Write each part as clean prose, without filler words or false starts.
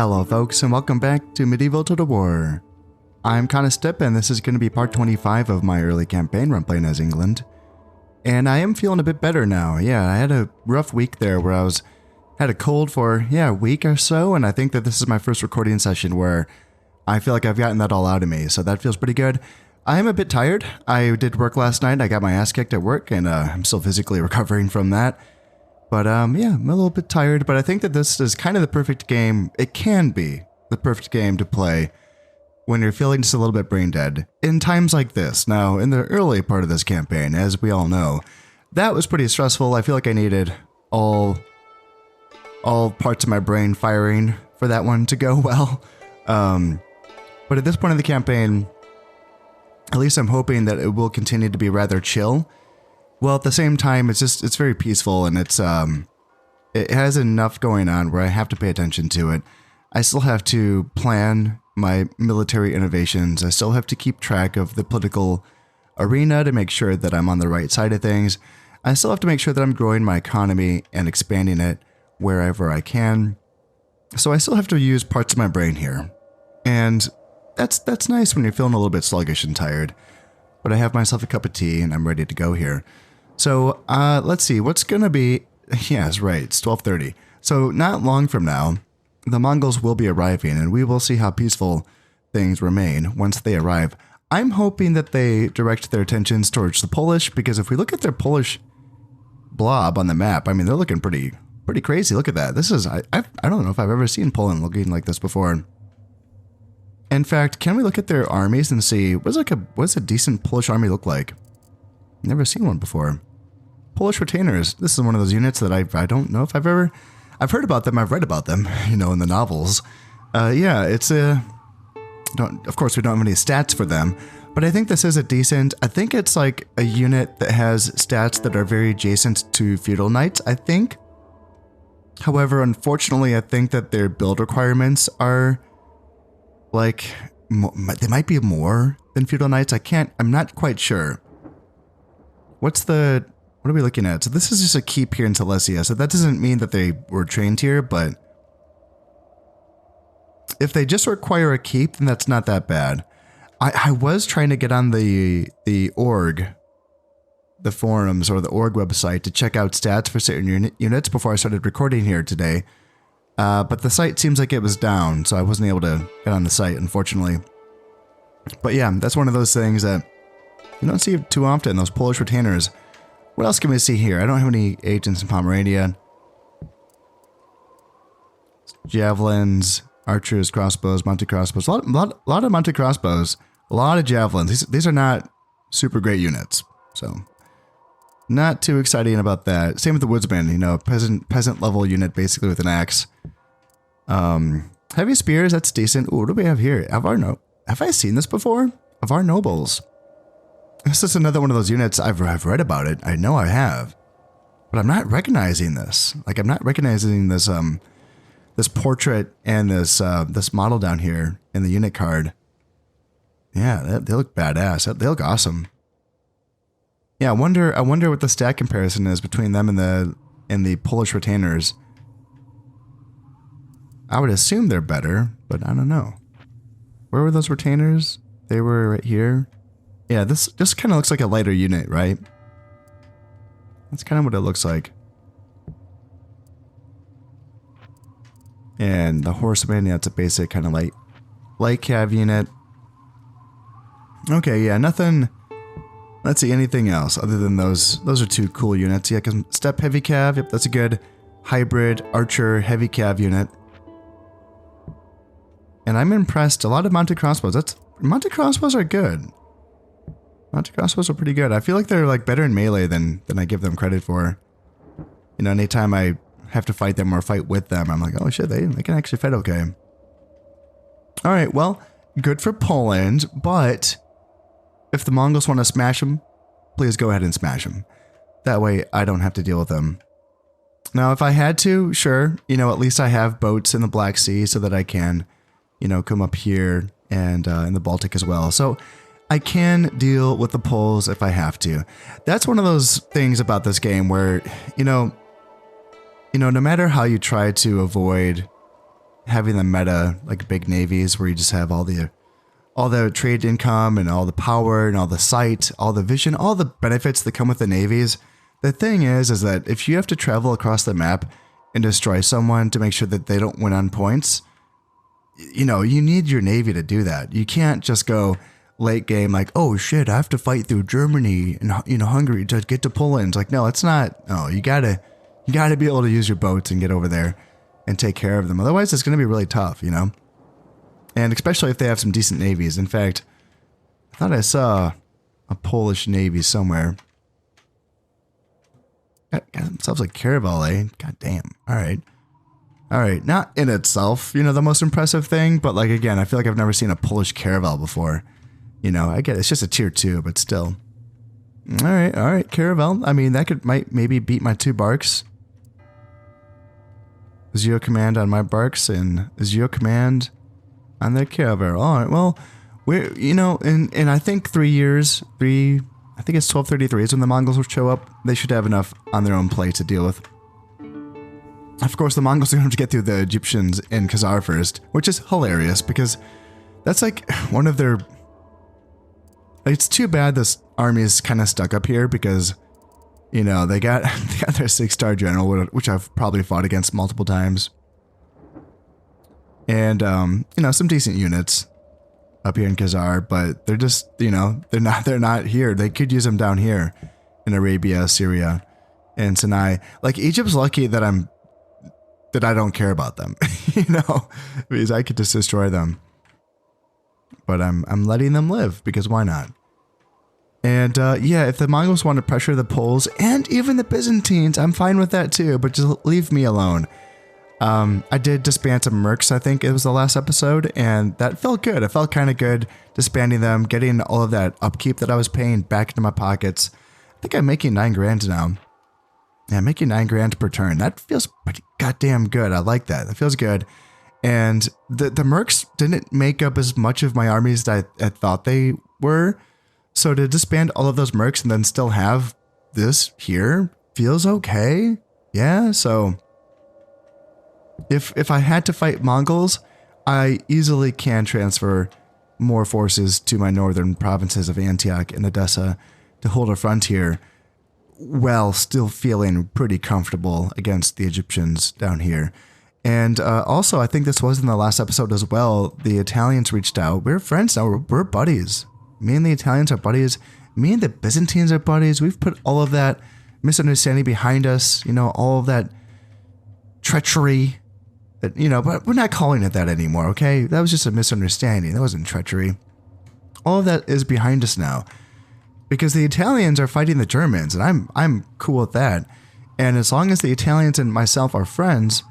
Hello folks and welcome back to Medieval Total War. I'm Step and this is going to be part 25 of my early campaign run playing as England. And I am feeling a bit better now. Yeah, I had a rough week there where I had a cold for, a week or so, and I think that this is my first recording session where I feel like I've gotten that all out of me, so that feels pretty good. I am a bit tired. I did work last night, I got my ass kicked at work, and I'm still physically recovering from that. But I'm a little bit tired, but I think that this is kind of the perfect game. It can be the perfect game to play when you're feeling just a little bit brain dead in times like this. Now, in the early part of this campaign, as we all know, that was pretty stressful. I feel like I needed all parts of my brain firing for that one to go well. But at this point in the campaign, at least I'm hoping that it will continue to be rather chill. Well, at the same time, it's very peaceful, and it has enough going on where I have to pay attention to it. I still have to plan my military innovations. I still have to keep track of the political arena to make sure that I'm on the right side of things. I still have to make sure that I'm growing my economy and expanding it wherever I can. So I still have to use parts of my brain here. And that's nice when you're feeling a little bit sluggish and tired. But I have myself a cup of tea and I'm ready to go here. So let's see, what's going to be... Yes, right, it's 12:30. So not long from now, the Mongols will be arriving and we will see how peaceful things remain once they arrive. I'm hoping that they direct their attentions towards the Polish, because if we look at their Polish blob on the map, I mean, they're looking pretty crazy. Look at that. This is... I don't know if I've ever seen Poland looking like this before. In fact, can we look at their armies and see what does a decent Polish army look like? Never seen one before. Polish retainers. This is one of those units that I don't know if I've heard about them. I've read about them, in the novels. Yeah, it's of course we don't have any stats for them, but I think this is a decent. I think it's like a unit that has stats that are very adjacent to feudal knights, I think. However, unfortunately, I think that their build requirements are like, they might be more than feudal knights. I'm not quite sure. What are we looking at? So this is just a keep here in Silesia. So that doesn't mean that they were trained here, but if they just require a keep, then that's not that bad. I was trying to get on the org, the forums or the org website to check out stats for certain units before I started recording here today. But the site seems like it was down, so I wasn't able to get on the site, unfortunately. But yeah, that's one of those things that you don't see too often, those Polish retainers. What else can we see here? I don't have any agents in Pomerania. Javelins, archers, crossbows, mounted crossbows. A lot of mounted crossbows. A lot of javelins. These are not super great units, so not too exciting about that. Same with the woodsman, peasant level unit basically with an axe. Heavy spears, that's decent. Ooh, what do we have here? Have I seen this before? Of our nobles. This is another one of those units. I've read about it. I know I have, but I'm not recognizing this. Like, I'm not recognizing this this portrait and this model down here in the unit card. Yeah, they look badass. They look awesome. Yeah, I wonder what the stat comparison is between them and the Polish retainers. I would assume they're better, but I don't know. Where were those retainers? They were right here. Yeah, this just kind of looks like a lighter unit, right? That's kind of what it looks like. And the horseman, yeah, it's a basic kind of light cav unit. Okay, yeah, nothing. Let's see, anything else other than those. Those are two cool units. Yeah, step heavy cav. Yep, that's a good hybrid archer heavy cav unit. And I'm impressed. A lot of mounted crossbows. Mounted crossbows are good. Mounted crossbows are pretty good. I feel like they're like better in melee than I give them credit for. Anytime I have to fight them or fight with them, I'm like, oh shit, they can actually fight okay. All right, well, good for Poland, but if the Mongols want to smash them, please go ahead and smash them. That way I don't have to deal with them. Now, if I had to, sure, at least I have boats in the Black Sea so that I can, come up here and in the Baltic as well. So I can deal with the Poles if I have to. That's one of those things about this game where, no matter how you try to avoid having the meta, like big navies where you just have all the trade income and all the power and all the sight, all the vision, all the benefits that come with the navies. The thing is that if you have to travel across the map and destroy someone to make sure that they don't win on points, you know, you need your navy to do that. You can't just go late game like, oh shit, I have to fight through Germany and, you know, Hungary to get to Poland. Like, no, it's not. No, you gotta be able to use your boats and get over there and take care of them. Otherwise, it's going to be really tough, you know? And especially if they have some decent navies. In fact, I thought I saw a Polish navy somewhere. Got themselves a caravel, eh? God damn. All right. All right. Not in itself, you know, the most impressive thing. But like, again, I feel like I've never seen a Polish caravel before. You know, I get it. It's just a tier 2, but still. All right. All right. Caravel. I mean, that might maybe beat my 2 barks. Zero command on my barks and zero command on their caravel. All right. Well, we're, you know, in I think 3 years, I think it's 1233 is when the Mongols will show up. They should have enough on their own plate to deal with. Of course, the Mongols are going to have to get through the Egyptians in Khazar first, which is hilarious because that's like one of their... It's too bad this army is kind of stuck up here because, you know, they got their 6-star general, which I've probably fought against multiple times. And, you know, some decent units up here in Khazar, but they're just, you know, they're not here. They could use them down here in Arabia, Syria, and Sinai. Like, Egypt's lucky that I don't care about them, you know, because I could just destroy them. But I'm letting them live because why not? And yeah, if the Mongols want to pressure the Poles and even the Byzantines, I'm fine with that too, but just leave me alone. I did disband some mercs, I think it was the last episode, and that felt good. It felt kind of good disbanding them, getting all of that upkeep that I was paying back into my pockets. I think I'm making 9 grand now. Yeah, I'm making 9 grand per turn. That feels pretty goddamn good. I like that. That feels good. And the mercs didn't make up as much of my armies that I thought they were. So to disband all of those mercs and then still have this here feels okay. Yeah, so if I had to fight Mongols, I easily can transfer more forces to my northern provinces of Antioch and Edessa to hold a frontier while still feeling pretty comfortable against the Egyptians down here. And also, I think this was in the last episode as well, the Italians reached out. We're friends now, we're buddies. Me and the Italians are buddies. Me and the Byzantines are buddies. We've put all of that misunderstanding behind us, you know, all of that treachery. That, you know, but we're not calling it that anymore, okay? That was just a misunderstanding. That wasn't treachery. All of that is behind us now. Because the Italians are fighting the Germans, and I'm cool with that. And as long as the Italians and myself are friends,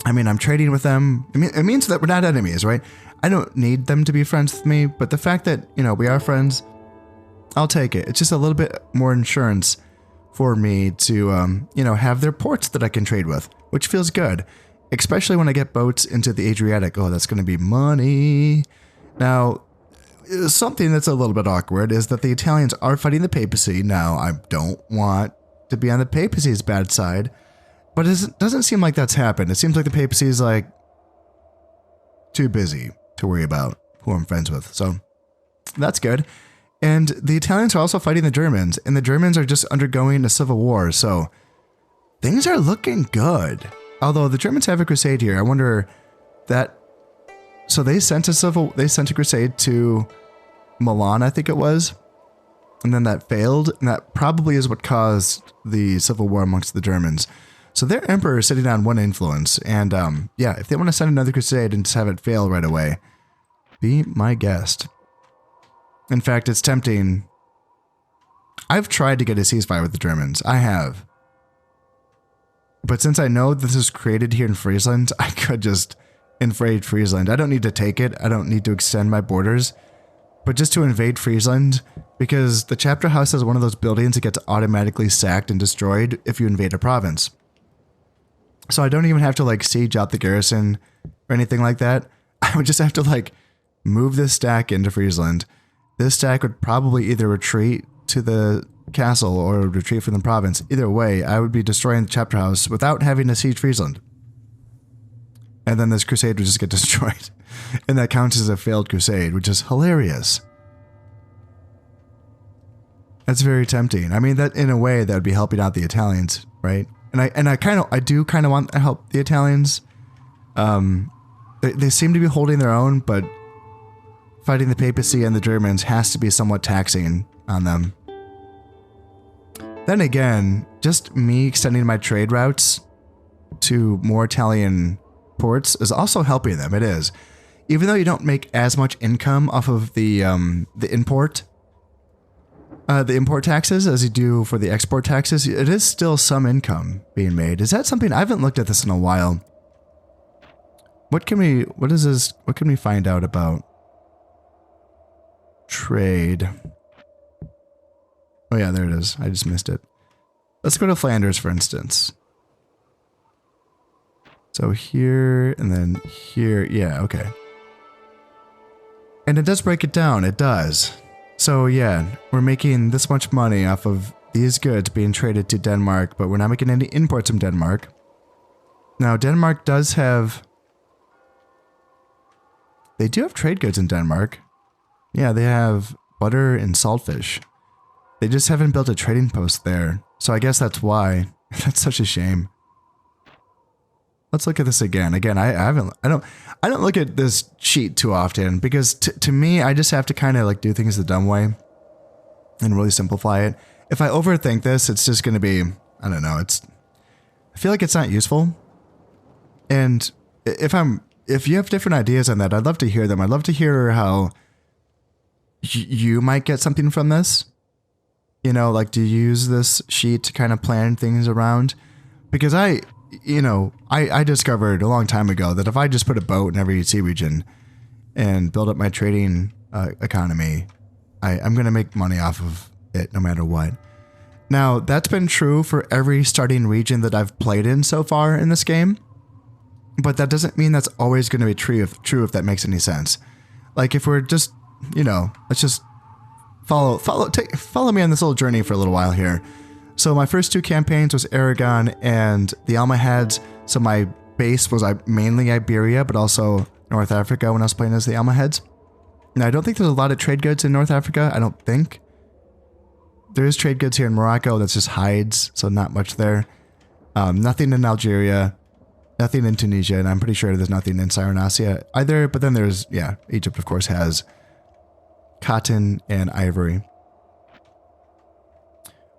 I mean, I'm trading with them. I mean, it means that we're not enemies, right? I don't need them to be friends with me, but the fact that, you know, we are friends, I'll take it. It's just a little bit more insurance for me to, you know, have their ports that I can trade with, which feels good. Especially when I get boats into the Adriatic. Oh, that's going to be money. Now, something that's a little bit awkward is that the Italians are fighting the papacy. Now, I don't want to be on the papacy's bad side, but it doesn't seem like that's happened. It seems like the papacy is like too busy to worry about who I'm friends with. So that's good. And the Italians are also fighting the Germans, and the Germans are just undergoing a civil war. So things are looking good. Although the Germans have a crusade here, I wonder that. So they sent a crusade to Milan, I think it was, and then that failed, and that probably is what caused the civil war amongst the Germans. So their emperor is sitting on one influence, and yeah, if they want to send another crusade and just have it fail right away, be my guest. In fact, it's tempting. I've tried to get a ceasefire with the Germans. I have. But since I know this is created here in Friesland, I could just invade Friesland. I don't need to take it. I don't need to extend my borders. But just to invade Friesland, because the chapter house is one of those buildings that gets automatically sacked and destroyed if you invade a province. So I don't even have to like siege out the garrison or anything like that. I would just have to like move this stack into Friesland. This stack would probably either retreat to the castle or retreat from the province. Either way, I would be destroying the chapter house without having to siege Friesland. and then this crusade would just get destroyed. And that counts as a failed crusade, which is hilarious. That's very tempting. I mean, that in a way that would be helping out the Italians, right? And I do kind of want to help the Italians. They seem to be holding their own, but fighting the papacy and the Germans has to be somewhat taxing on them. Then again, just me extending my trade routes to more Italian ports is also helping them. It is. Even though you don't make as much income off of the import taxes as you do for the export taxes, it is still some income being made. Is that something? I haven't looked at this in a while. What can we find out about trade? Oh yeah, there it is. I just missed it. Let's go to Flanders, for instance. So here and then here. Yeah, okay. And it does break it down. It does. So yeah, we're making this much money off of these goods being traded to Denmark, but we're not making any imports from Denmark. Now, Denmark does have... They do have trade goods in Denmark. Yeah, they have butter and saltfish. They just haven't built a trading post there. So I guess that's why. That's such a shame. Let's look at this again. Again, I don't look at this sheet too often because to me, I just have to kind of like do things the dumb way and really simplify it. If I overthink this, it's just going to be, I don't know. I feel like it's not useful. And if you have different ideas on that, I'd love to hear them. I'd love to hear how you might get something from this. You know, like, do you use this sheet to kind of plan things around? Because I discovered a long time ago that if I just put a boat in every sea region and build up my trading economy, I'm going to make money off of it no matter what. Now, that's been true for every starting region that I've played in so far in this game. But that doesn't mean that's always going to be true if that makes any sense. Like, if we're just, let's just follow me on this little journey for a little while here. So my first two campaigns was Aragon and the Almohads. So my base was mainly Iberia, but also North Africa when I was playing as the Almohads. Now, I don't think there's a lot of trade goods in North Africa. I don't think. There is trade goods here in Morocco. That's just hides, so not much there. Nothing in Algeria. Nothing in Tunisia, and I'm pretty sure there's nothing in Cyrenaica either. But then there's, Egypt, of course, has cotton and ivory.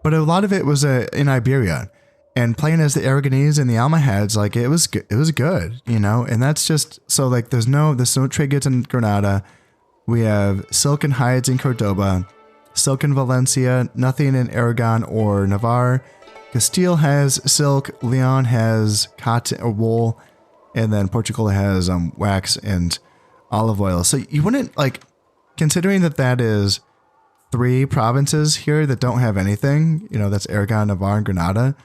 But a lot of it was in Iberia. And playing as the Aragonese and the Almohads, like, it was good, And that's just, so, like, there's no trade goods in Granada. We have silk and hides in Cordoba. Silk in Valencia. Nothing in Aragon or Navarre. Castile has silk, Leon has cotton or wool, and then Portugal has wax and olive oil. So you wouldn't, like, considering that is 3 provinces here that don't have anything, that's Aragon, Navarre, and Granada.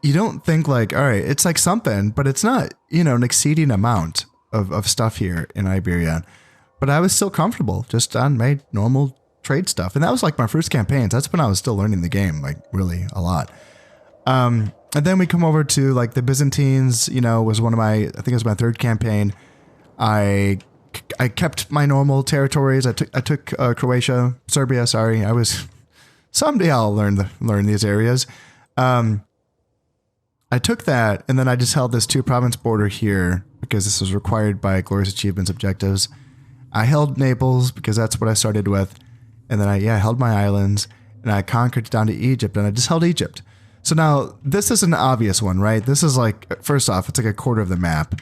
You don't think like, all right, it's like something, but it's not, an exceeding amount of stuff here in Iberia. But I was still comfortable just on my normal trade stuff. And that was like my first campaigns. That's when I was still learning the game, like really a lot. And then we come over to like the Byzantines, was one of I think it was my 3rd campaign. I kept my normal territories. I took Croatia, Serbia, sorry. Someday I'll learn these areas. I took that and then I just held this 2-province border here because this was required by Glorious Achievements objectives. I held Naples because that's what I started with. And then I held my islands and I conquered down to Egypt and I just held Egypt. So now this is an obvious one, right? This is like, first off, it's like a quarter of the map.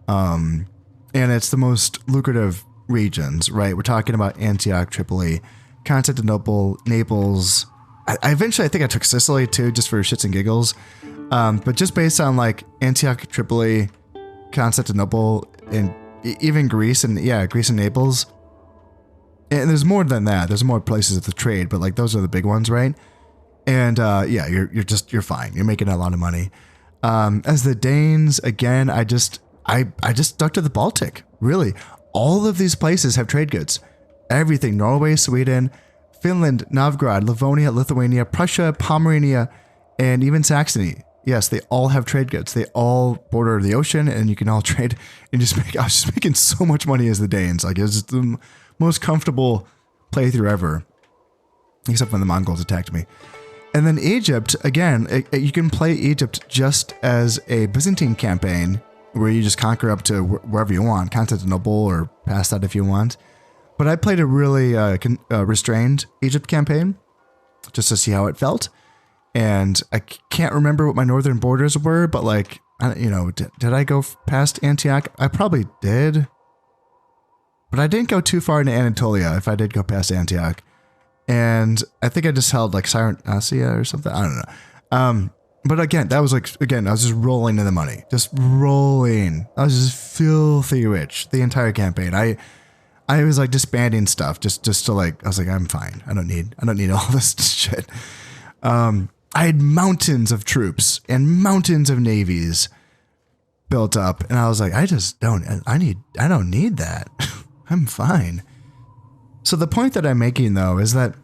And it's the most lucrative regions, right? We're talking about Antioch, Tripoli, Constantinople, Naples. I think I took Sicily too, just for shits and giggles. But just based on like Antioch, Tripoli, Constantinople, and even Greece and Naples. And there's more than that. There's more places of the trade, but like those are the big ones, right? And you're fine. You're making a lot of money. As the Danes, again, I just stuck to the Baltic. Really, all of these places have trade goods. Everything: Norway, Sweden, Finland, Novgorod, Livonia, Lithuania, Prussia, Pomerania, and even Saxony. yes, they all have trade goods. They all border the ocean, and you can all trade and just make. I was just making so much money as the Danes. Like, it was the most comfortable playthrough ever, except when the Mongols attacked me. And then Egypt, again, you can play Egypt just as a Byzantine campaign, where you just conquer up to wherever you want, Constantinople or past that if you want. But I played a really restrained Egypt campaign just to see how it felt. And I can't remember what my northern borders were, but like, you know, did I go past Antioch? I probably did. But I didn't go too far into Anatolia if I did go past Antioch. And I think I just held like Cyrenaica or something. I don't know. But again, that was like, I was just rolling in the money. Just rolling. I was just filthy rich the entire campaign. I was like disbanding stuff just to like, I was like, I'm fine. I don't need all this shit. I had mountains of troops and mountains of navies built up, and I was like, I don't need that. I'm fine. So the point that I'm making though is that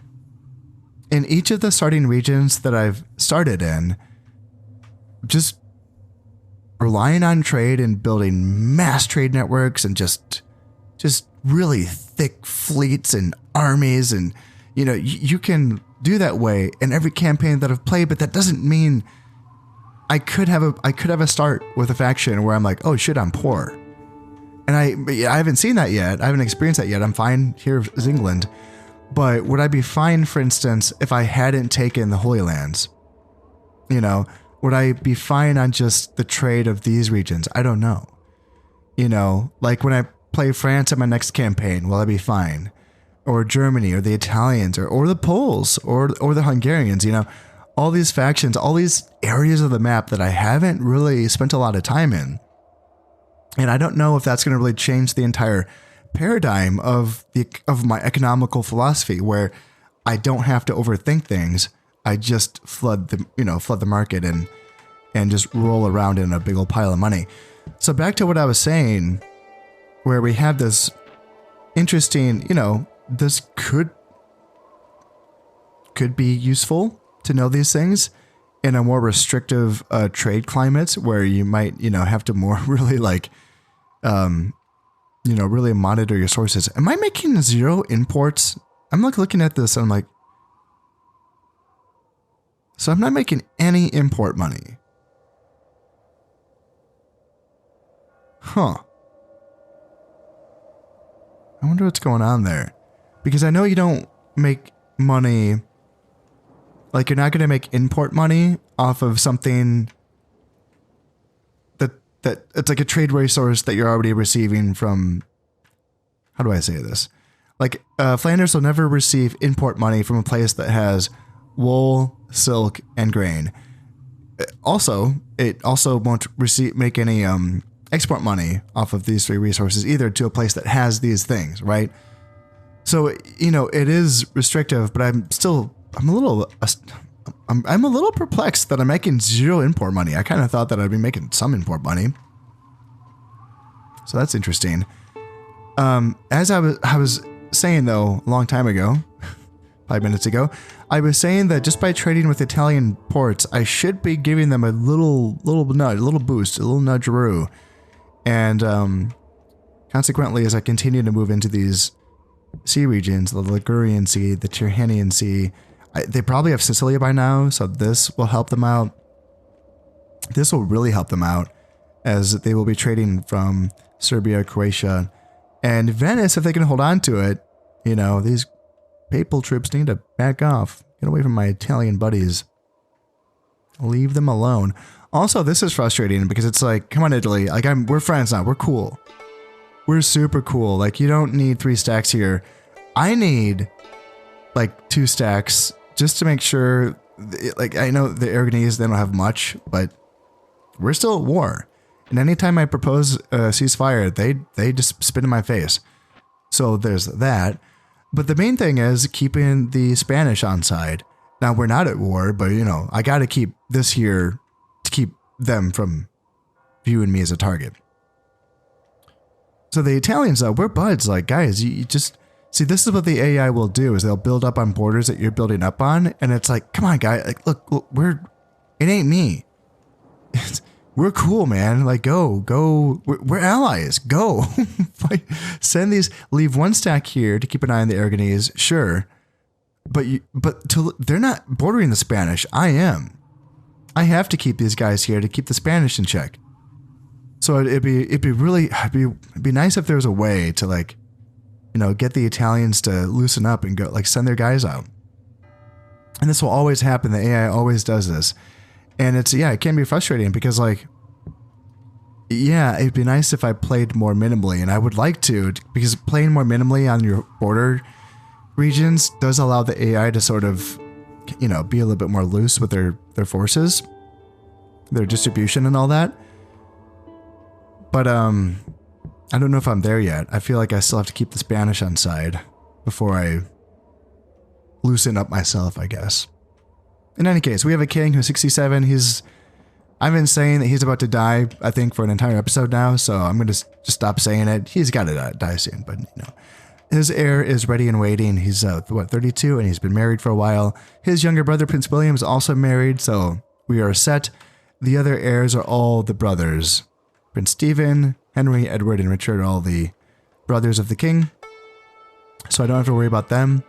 in each of the starting regions that I've started in, just relying on trade and building mass trade networks and just really thick fleets and armies, and you know, you can do that way in every campaign that I've played, but that doesn't mean I could have a start with a faction where I'm like, oh shit, I'm poor. And I haven't seen that yet. I haven't experienced that yet. I'm fine here as England. But would I be fine, for instance, if I hadn't taken the Holy Lands? You know, would I be fine on just the trade of these regions? I don't know. You know, like when I play France in my next campaign, will I be fine? Or Germany, or the Italians, or the Poles, or the Hungarians, you know, all these factions, all these areas of the map that I haven't really spent a lot of time in. And I don't know if that's going to really change the entire paradigm of my economical philosophy, where I don't have to overthink things. I just flood the market and just roll around in a big old pile of money. So back to what I was saying, where we have this interesting, you know, this could be useful to know these things in a more restrictive trade climate, where you might, you know, have to more really like, you know, really monitor your sources. Am I making 0 imports? I'm like looking at this and I'm like, so I'm not making any import money. Huh. I wonder what's going on there. Because I know you don't make money, like you're not going to make import money off of something that it's like a trade resource that you're already receiving from, how do I say this? Like Flanders will never receive import money from a place that has wool, silk, and grain. It also won't make any export money off of these 3 resources either to a place that has these things, right? So, you know, it is restrictive, but I'm a little perplexed that I'm making 0 import money. I kind of thought that I'd be making some import money. So that's interesting. As I was saying though, a long time ago, 5 minutes ago, I was saying that just by trading with Italian ports, I should be giving them a little nudge, a little boost, a little nudgeroo. And consequently, as I continue to move into these sea regions, the Ligurian Sea, the Tyrrhenian Sea, they probably have Sicilia by now, so this will help them out. This will really help them out, as they will be trading from Serbia, Croatia, and Venice. If they can hold on to it, you know, these papal troops need to back off. Get away from my Italian buddies. Leave them alone. Also, this is frustrating because it's like, come on, Italy. Like, we're friends now. We're cool. We're super cool. Like, you don't need 3 stacks here. I need like 2 stacks just to make sure. Like, I know the Aragonese, they don't have much, but we're still at war. And anytime I propose a ceasefire, they just spit in my face. So there's that. But the main thing is keeping the Spanish on side. Now, we're not at war, but, you know, I got to keep this here to keep them from viewing me as a target. So the Italians, though, we're buds. Like, guys, you just... See, this is what the AI will do, is they'll build up on borders that you're building up on. And it's like, come on, guy. Like, look, it ain't me. we're cool, man. Like, go. We're allies. Go. Send these. Leave one stack here to keep an eye on the Aragonese. Sure, but they're not bordering the Spanish. I am. I have to keep these guys here to keep the Spanish in check. So it'd be nice if there was a way to, like, you know, get the Italians to loosen up and go, like, send their guys out. And this will always happen. The AI always does this. And it can be frustrating because, like, yeah, it'd be nice if I played more minimally, and I would like to, because playing more minimally on your border regions does allow the AI to sort of, you know, be a little bit more loose with their forces, their distribution and all that. But I don't know if I'm there yet. I feel like I still have to keep the Spanish on side before I loosen up myself, I guess. In any case, we have a king who's 67. I've been saying that he's about to die, I think, for an entire episode now, so I'm going to just stop saying it. He's got to die soon, but, you know. His heir is ready and waiting. He's, 32, and he's been married for a while. His younger brother, Prince William, is also married, so we are set. The other heirs are all the brothers. Prince Stephen, Henry, Edward, and Richard are all the brothers of the king, so I don't have to worry about them.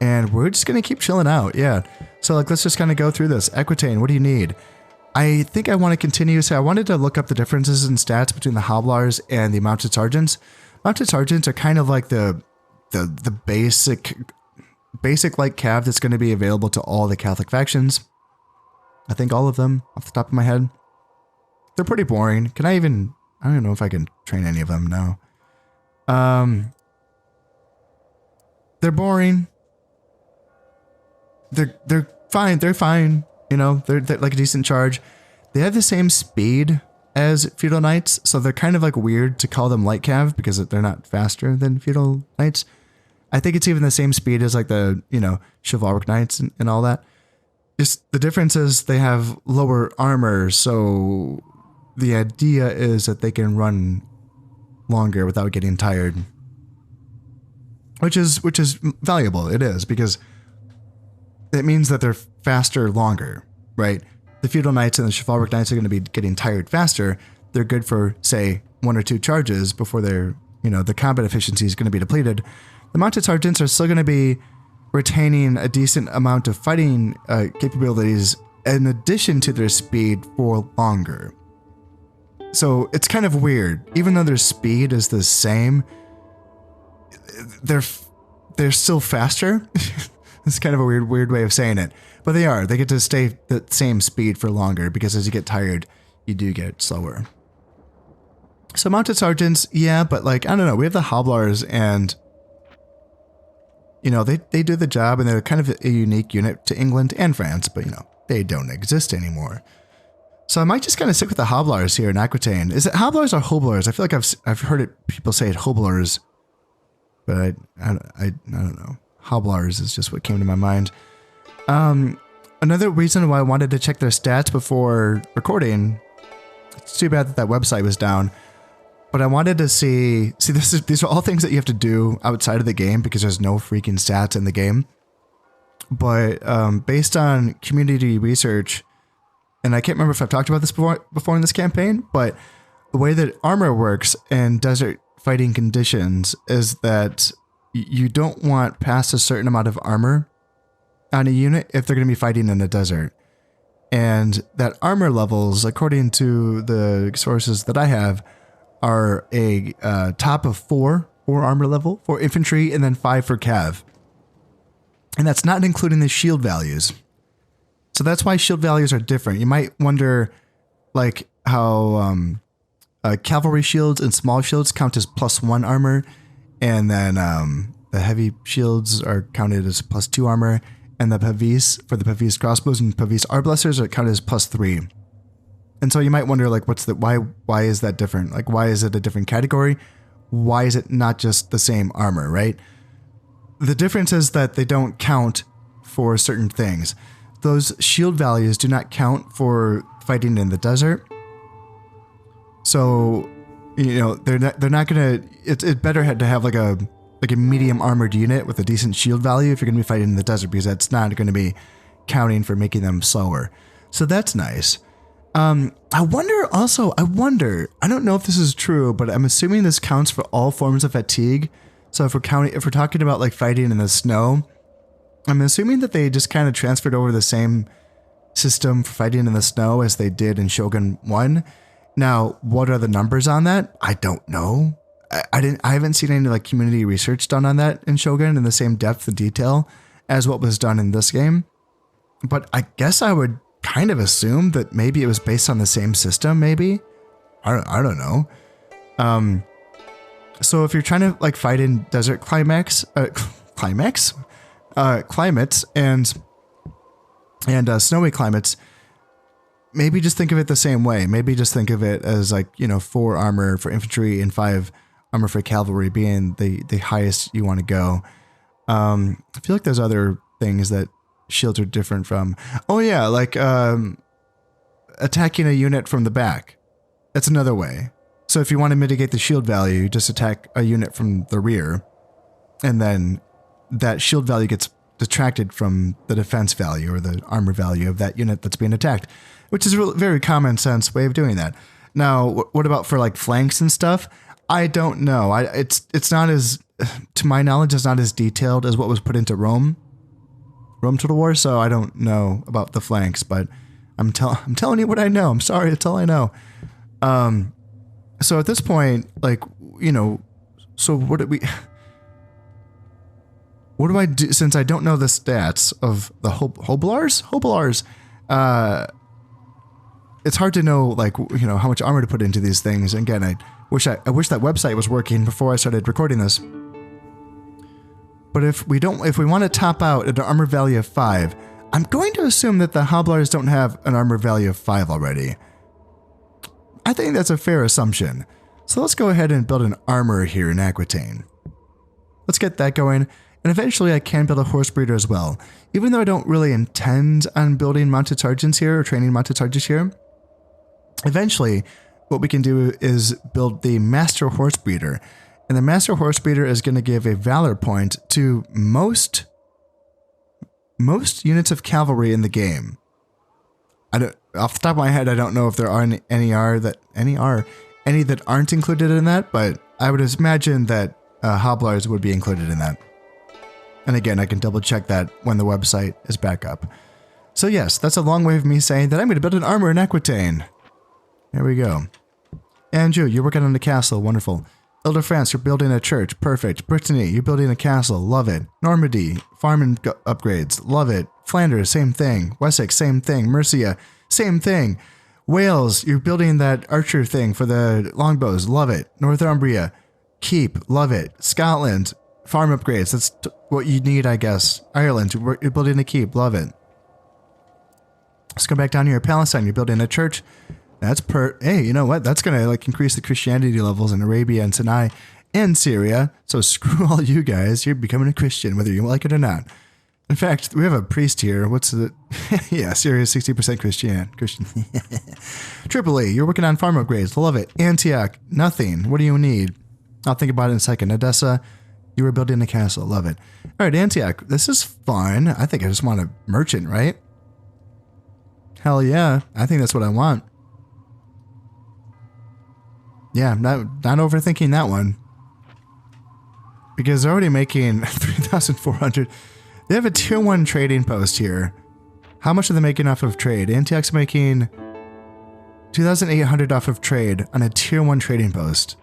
And we're just going to keep chilling out, yeah. So, like, let's just kind of go through this. Aquitaine, what do you need? I think I want to continue. So I wanted to look up the differences in stats between the Hoblars and the Mounted Sergeants. Mounted Sergeants are kind of like the basic like cav that's going to be available to all the Catholic factions. I think all of them off the top of my head. They're pretty boring. I don't know if I can train any of them. No. They're boring. They're fine. They're fine. You know, they're like a decent charge. They have the same speed as feudal knights, so they're kind of like weird to call them light cav because they're not faster than feudal knights. I think it's even the same speed as like the, you know, chivalric knights and all that. Just the difference is they have lower armor, so the idea is that they can run longer without getting tired. Which is valuable. It is, because it means that they're faster longer, right? The feudal knights and the chivalric knights are going to be getting tired faster. They're good for, say, 1 or 2 charges before their, you know, the combat efficiency is going to be depleted. The mounted sergeants are still going to be retaining a decent amount of fighting capabilities in addition to their speed for longer. So it's kind of weird. Even though their speed is the same, they're still faster. It's kind of a weird way of saying it, but they are. They get to stay the same speed for longer because as you get tired, you do get slower. So mounted sergeants, yeah, but like, I don't know. We have the Hoblars and, you know, they do the job and they're kind of a unique unit to England and France, but, you know, they don't exist anymore. So I might just kind of stick with the Hoblars here in Aquitaine. Is it Hoblars or Hoblars? I feel like I've heard people say it Hoblars, but I don't know. Hoblars is just what came to my mind. Another reason why I wanted to check their stats before recording, it's too bad that website was down, but I wanted to see these are all things that you have to do outside of the game because there's no freaking stats in the game. But based on community research, and I can't remember if I've talked about this before in this campaign, but the way that armor works in desert fighting conditions is that you don't want past a certain amount of armor on a unit if they're going to be fighting in a desert. And that armor levels, according to the sources that I have, are a top of 4 armor level for infantry and then 5 for cav. And that's not including the shield values. So that's why shield values are different. You might wonder, like, how cavalry shields and small shields count as +1 armor, and then the heavy shields are counted as +2 armor, and the Pavis, for the Pavis crossbows and Pavis arbalesters, are counted as +3. And so you might wonder, like, why is that different? Like, why is it a different category? Why is it not just the same armor, right? The difference is that they don't count for certain things. Those shield values do not count for fighting in the desert. So, you know, they're not gonna. It's better to have like a medium armored unit with a decent shield value if you're gonna be fighting in the desert, because that's not going to be counting for making them slower. So that's nice. I wonder also, I don't know if this is true, but I'm assuming this counts for all forms of fatigue. So if we're talking about like fighting in the snow, I'm assuming that they just kind of transferred over the same system for fighting in the snow as they did in Shogun 1. Now, what are the numbers on that? I don't know. I haven't seen any like community research done on that in Shogun in the same depth and detail as what was done in this game. But I guess I would kind of assume that maybe it was based on the same system, maybe? I don't know. So if you're trying to like fight in desert climates and snowy climates, maybe just think of it the same way. Maybe just think of it as like, 4 armor for infantry and 5 armor for cavalry being the highest you want to go. I feel like there's other things that shields are different from. Oh yeah, like attacking a unit from the back. That's another way. So if you want to mitigate the shield value, you just attack a unit from the rear, and then that shield value gets detracted from the defense value or the armor value of that unit that's being attacked, which is a very common sense way of doing that. Now, what about for like flanks and stuff? I don't know. It's not as, to my knowledge, it's not as detailed as what was put into Rome Total War, so I don't know about the flanks, but I'm telling you what I know. I'm sorry, that's all I know. So at this point, like, so what do I do since I don't know the stats of the Hoblars? It's hard to know, like, how much armor to put into these things. Again, I wish that website was working before I started recording this. But if we want to top out at an armor value of 5, I'm going to assume that the Hoblars don't have an armor value of 5 already. I think that's a fair assumption. So let's go ahead and build an armor here in Aquitaine. Let's get that going, and eventually I can build a horse breeder as well. Even though I don't really intend on building mounted sergeants here or training mounted sergeants here, eventually what we can do is build the master horse breeder. And the master horse breeder is going to give a valor point to most units of cavalry in the game. Off the top of my head, I don't know if there are any that aren't included in that, but I would imagine that Hoblars would be included in that. And again, I can double check that when the website is back up. So yes, that's a long way of me saying that I'm going to build an armor in Aquitaine. There we go. Andrew, you're working on the castle. Wonderful. Ile-de-France, you're building a church. Perfect. Brittany, you're building a castle. Love it. Normandy, farming upgrades. Love it. Flanders, same thing. Wessex, same thing. Mercia, same thing. Wales, you're building that archer thing for the longbows. Love it. Northumbria, keep. Love it. Scotland, farm upgrades. That's what you need, I guess. Ireland, you're building a keep. Love it. Let's go back down here. Palestine, you're building a church. Hey, you know what? That's going to like increase the Christianity levels in Arabia and Sinai and Syria. So screw all you guys. You're becoming a Christian, whether you like it or not. In fact, we have a priest here. What's the... yeah, Syria is 60% Christian. Tripoli, you're working on farm upgrades. Love it. Antioch, nothing. What do you need? I'll think about it in a second. Edessa, you were building a castle. Love it. All right, Antioch, this is fun. I think I just want a merchant, right? Hell yeah. I think that's what I want. Yeah, not overthinking that one. Because they're already making 3,400. They have a tier 1 trading post here. How much are they making off of trade? Antioch's making 2,800 off of trade on a tier 1 trading post.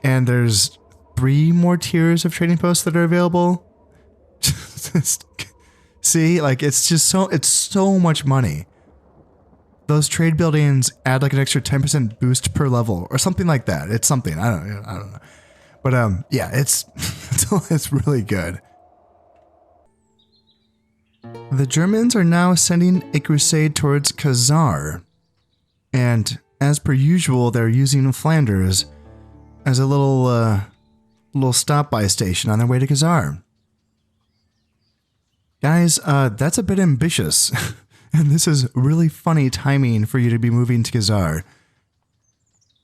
And there's 3 more tiers of trading posts that are available. See, like it's so much money. Those trade buildings add like an extra 10% boost per level or something like that. It's something. I don't know. But yeah, it's really good. The Germans are now sending a crusade towards Khazar. And as per usual, they're using Flanders as a little stop-by station on their way to Khazar. Guys, that's a bit ambitious. And this is really funny timing for you to be moving to Khazar.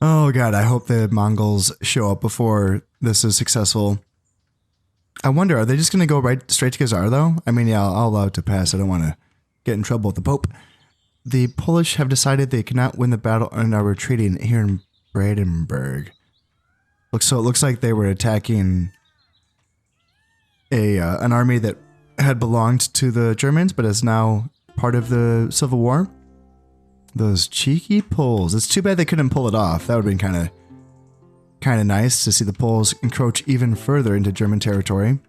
Oh god, I hope the Mongols show up before this is successful. I wonder, are they just going to go straight to Khazar though? I mean, yeah, I'll allow it to pass. I don't want to get in trouble with the Pope. the Polish have decided they cannot win the battle and are retreating here in Brandenburg. So it looks like they were attacking an army that had belonged to the Germans, but is now part of the Civil War. Those cheeky Poles. It's too bad they couldn't pull it off. That would have been kind of nice to see the Poles encroach even further into German territory.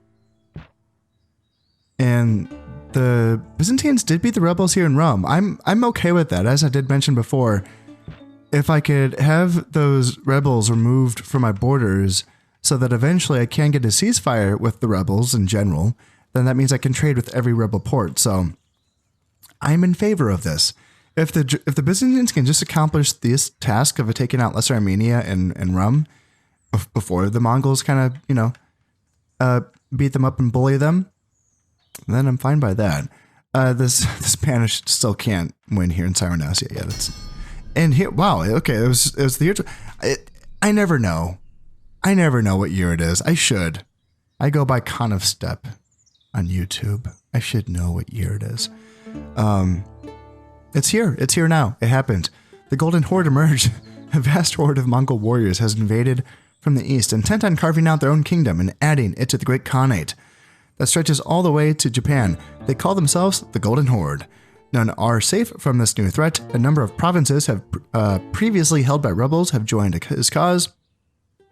And the Byzantines did beat the rebels here in Rome. I'm okay with that. As I did mention before, if I could have those rebels removed from my borders so that eventually I can get a ceasefire with the rebels in general, then that means I can trade with every rebel port. So I'm in favor of this. If the Byzantines can just accomplish this task of taking out Lesser Armenia and Rum before the Mongols kind of, beat them up and bully them, then I'm fine by that. The Spanish still can't win here in Cyrenaica yet. And here, wow, okay, it was the year. I never know. I never know what year it is. I should. I go by Con of Step on YouTube. I should know what year it is. It's here. It's here now. It happened. The Golden Horde emerged. A vast horde of Mongol warriors has invaded from the east, intent on carving out their own kingdom and adding it to the Great Khanate that stretches all the way to Japan. They call themselves the Golden Horde. None are safe from this new threat. A number of provinces have previously held by rebels have joined his cause.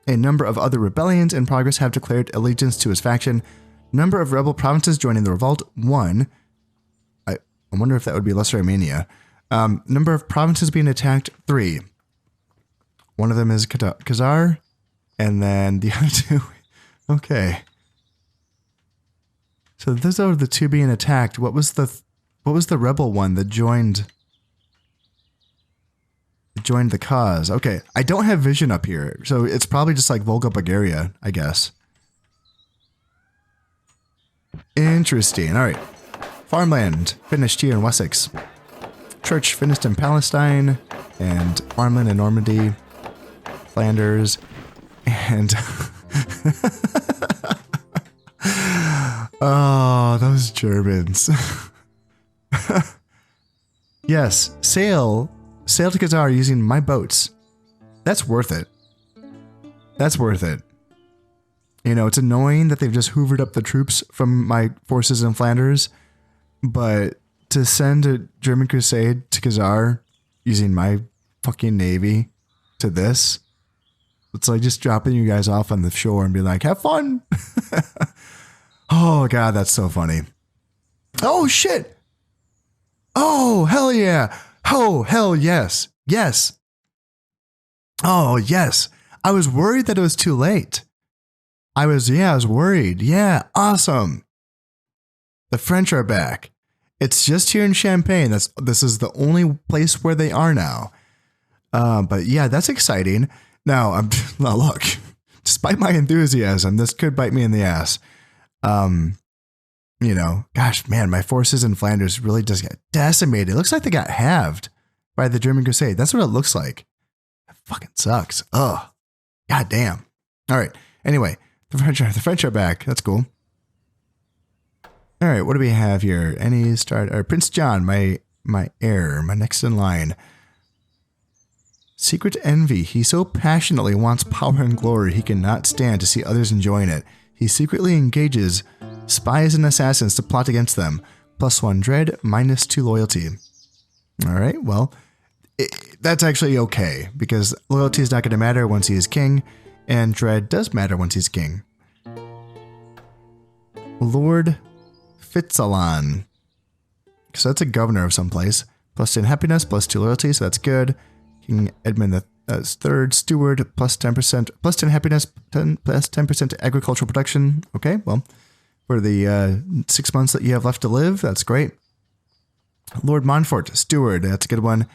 A number of other rebellions in progress have declared allegiance to his faction. Number of rebel provinces joining the revolt, 1. I wonder if that would be Lesser Armenia. Number of provinces being attacked, 3. One of them is Khazar, and then the other 2. Okay. So those are the 2 being attacked. What was the rebel one that joined the cause? Okay, I don't have vision up here, so it's probably just like Volga, Bulgaria, I guess. Interesting. All right. Farmland finished here in Wessex. Church finished in Palestine, and farmland in Normandy, Flanders, and oh, those Germans. Yes, sail to Khazar using my boats. That's worth it. That's worth it. You know, it's annoying that they've just hoovered up the troops from my forces in Flanders, but to send a German crusade to Khazar using my fucking navy to this, it's like just dropping you guys off on the shore and be like, have fun. Oh, God, that's so funny. Oh, shit. Oh, hell yeah. Oh, hell yes. Yes. Oh, yes. I was worried that it was too late. I was worried. Yeah, awesome. The French are back. It's just here in Champagne. This is the only place where they are now. But yeah, that's exciting. Now, look, despite my enthusiasm, this could bite me in the ass. You know, gosh, man, my forces in Flanders really just got decimated. It looks like they got halved by the German crusade. That's what it looks like. That fucking sucks. Ugh. God damn. All right. Anyway, the French are back. That's cool. All right. What do we have here? Prince John, my heir, my next in line. Secret envy. He so passionately wants power and glory, he cannot stand to see others enjoying it. He secretly engages spies and assassins to plot against them. +1 dread, -2 loyalty. All right, well, that's actually okay, because loyalty is not going to matter once he is king, and dread does matter once he's king. Lord Fitzalan. So that's a governor of some place. +10 happiness, +2 loyalty, so that's good. King Edmund the third steward, +10%, +10 happiness, +10% agricultural production. Okay, well, for the 6 months that you have left to live, that's great. Lord Montfort, steward, that's a good one.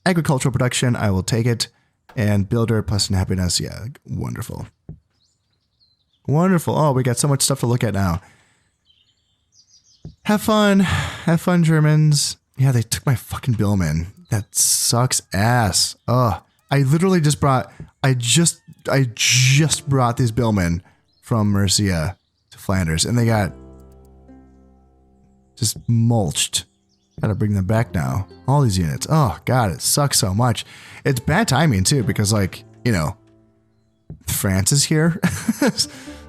Agricultural production, I will take it. And builder, +10 happiness, yeah, wonderful. Wonderful. Oh, we got so much stuff to look at now. Have fun, Germans. Yeah, they took my fucking billman. That sucks ass. Ugh. I literally just brought, I just brought these billmen from Mercia to Flanders, and they got just mulched Gotta bring them back now. All these units. Oh, God, it sucks so much. It's bad timing, too, because, like, you know, France is here.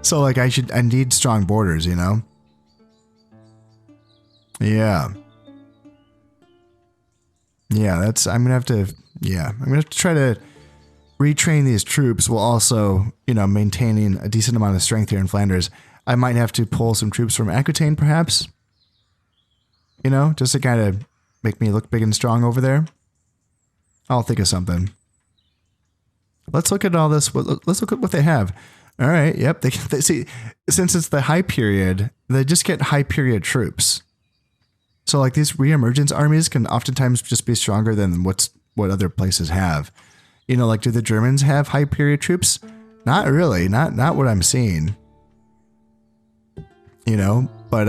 So, like, I need strong borders, you know? Yeah. Yeah, I'm gonna have to try to retrain these troops while also, you know, maintaining a decent amount of strength here in Flanders. I might have to pull some troops from Aquitaine, perhaps. You know, just to kind of make me look big and strong over there. I'll think of something. Let's look at all this. Let's look at what they have. All right. Yep. They see, since it's the high period, they just get high period troops. So like these reemergence armies can oftentimes just be stronger than what other places have. You know, like do the Germans have high period troops? Not really. Not what I'm seeing. You know, but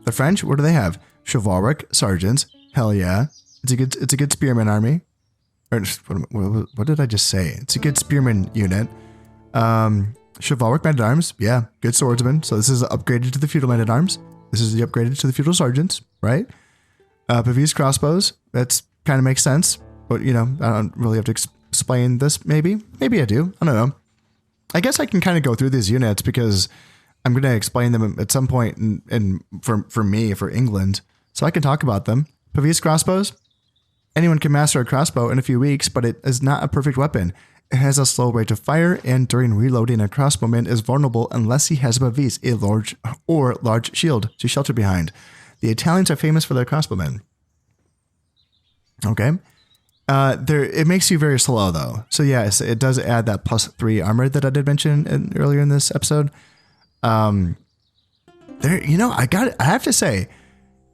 the French, what do they have? Chivalric sergeants. Hell yeah. It's a good spearman army. Or what did I just say? It's a good spearman unit. Chivalric men-at-arms. Yeah, good swordsmen. So this is upgraded to the feudal men-at-arms. This is the upgraded to the feudal sergeants, right? Pavese crossbows. That's kind of makes sense. But, you know, I don't really have to explain this, maybe. Maybe I do. I don't know. I guess I can kind of go through these units because I'm going to explain them at some point for England. So I can talk about them. Pavese crossbows. Anyone can master a crossbow in a few weeks, but it is not a perfect weapon. It has a slow rate of fire, and during reloading, a crossbowman is vulnerable unless he has a pavese, a large shield to shelter behind. The Italians are famous for their crossbowmen. Okay. It makes you very slow, though. So yes, it does add that +3 armor that I did mention earlier in this episode. You know, I have to say,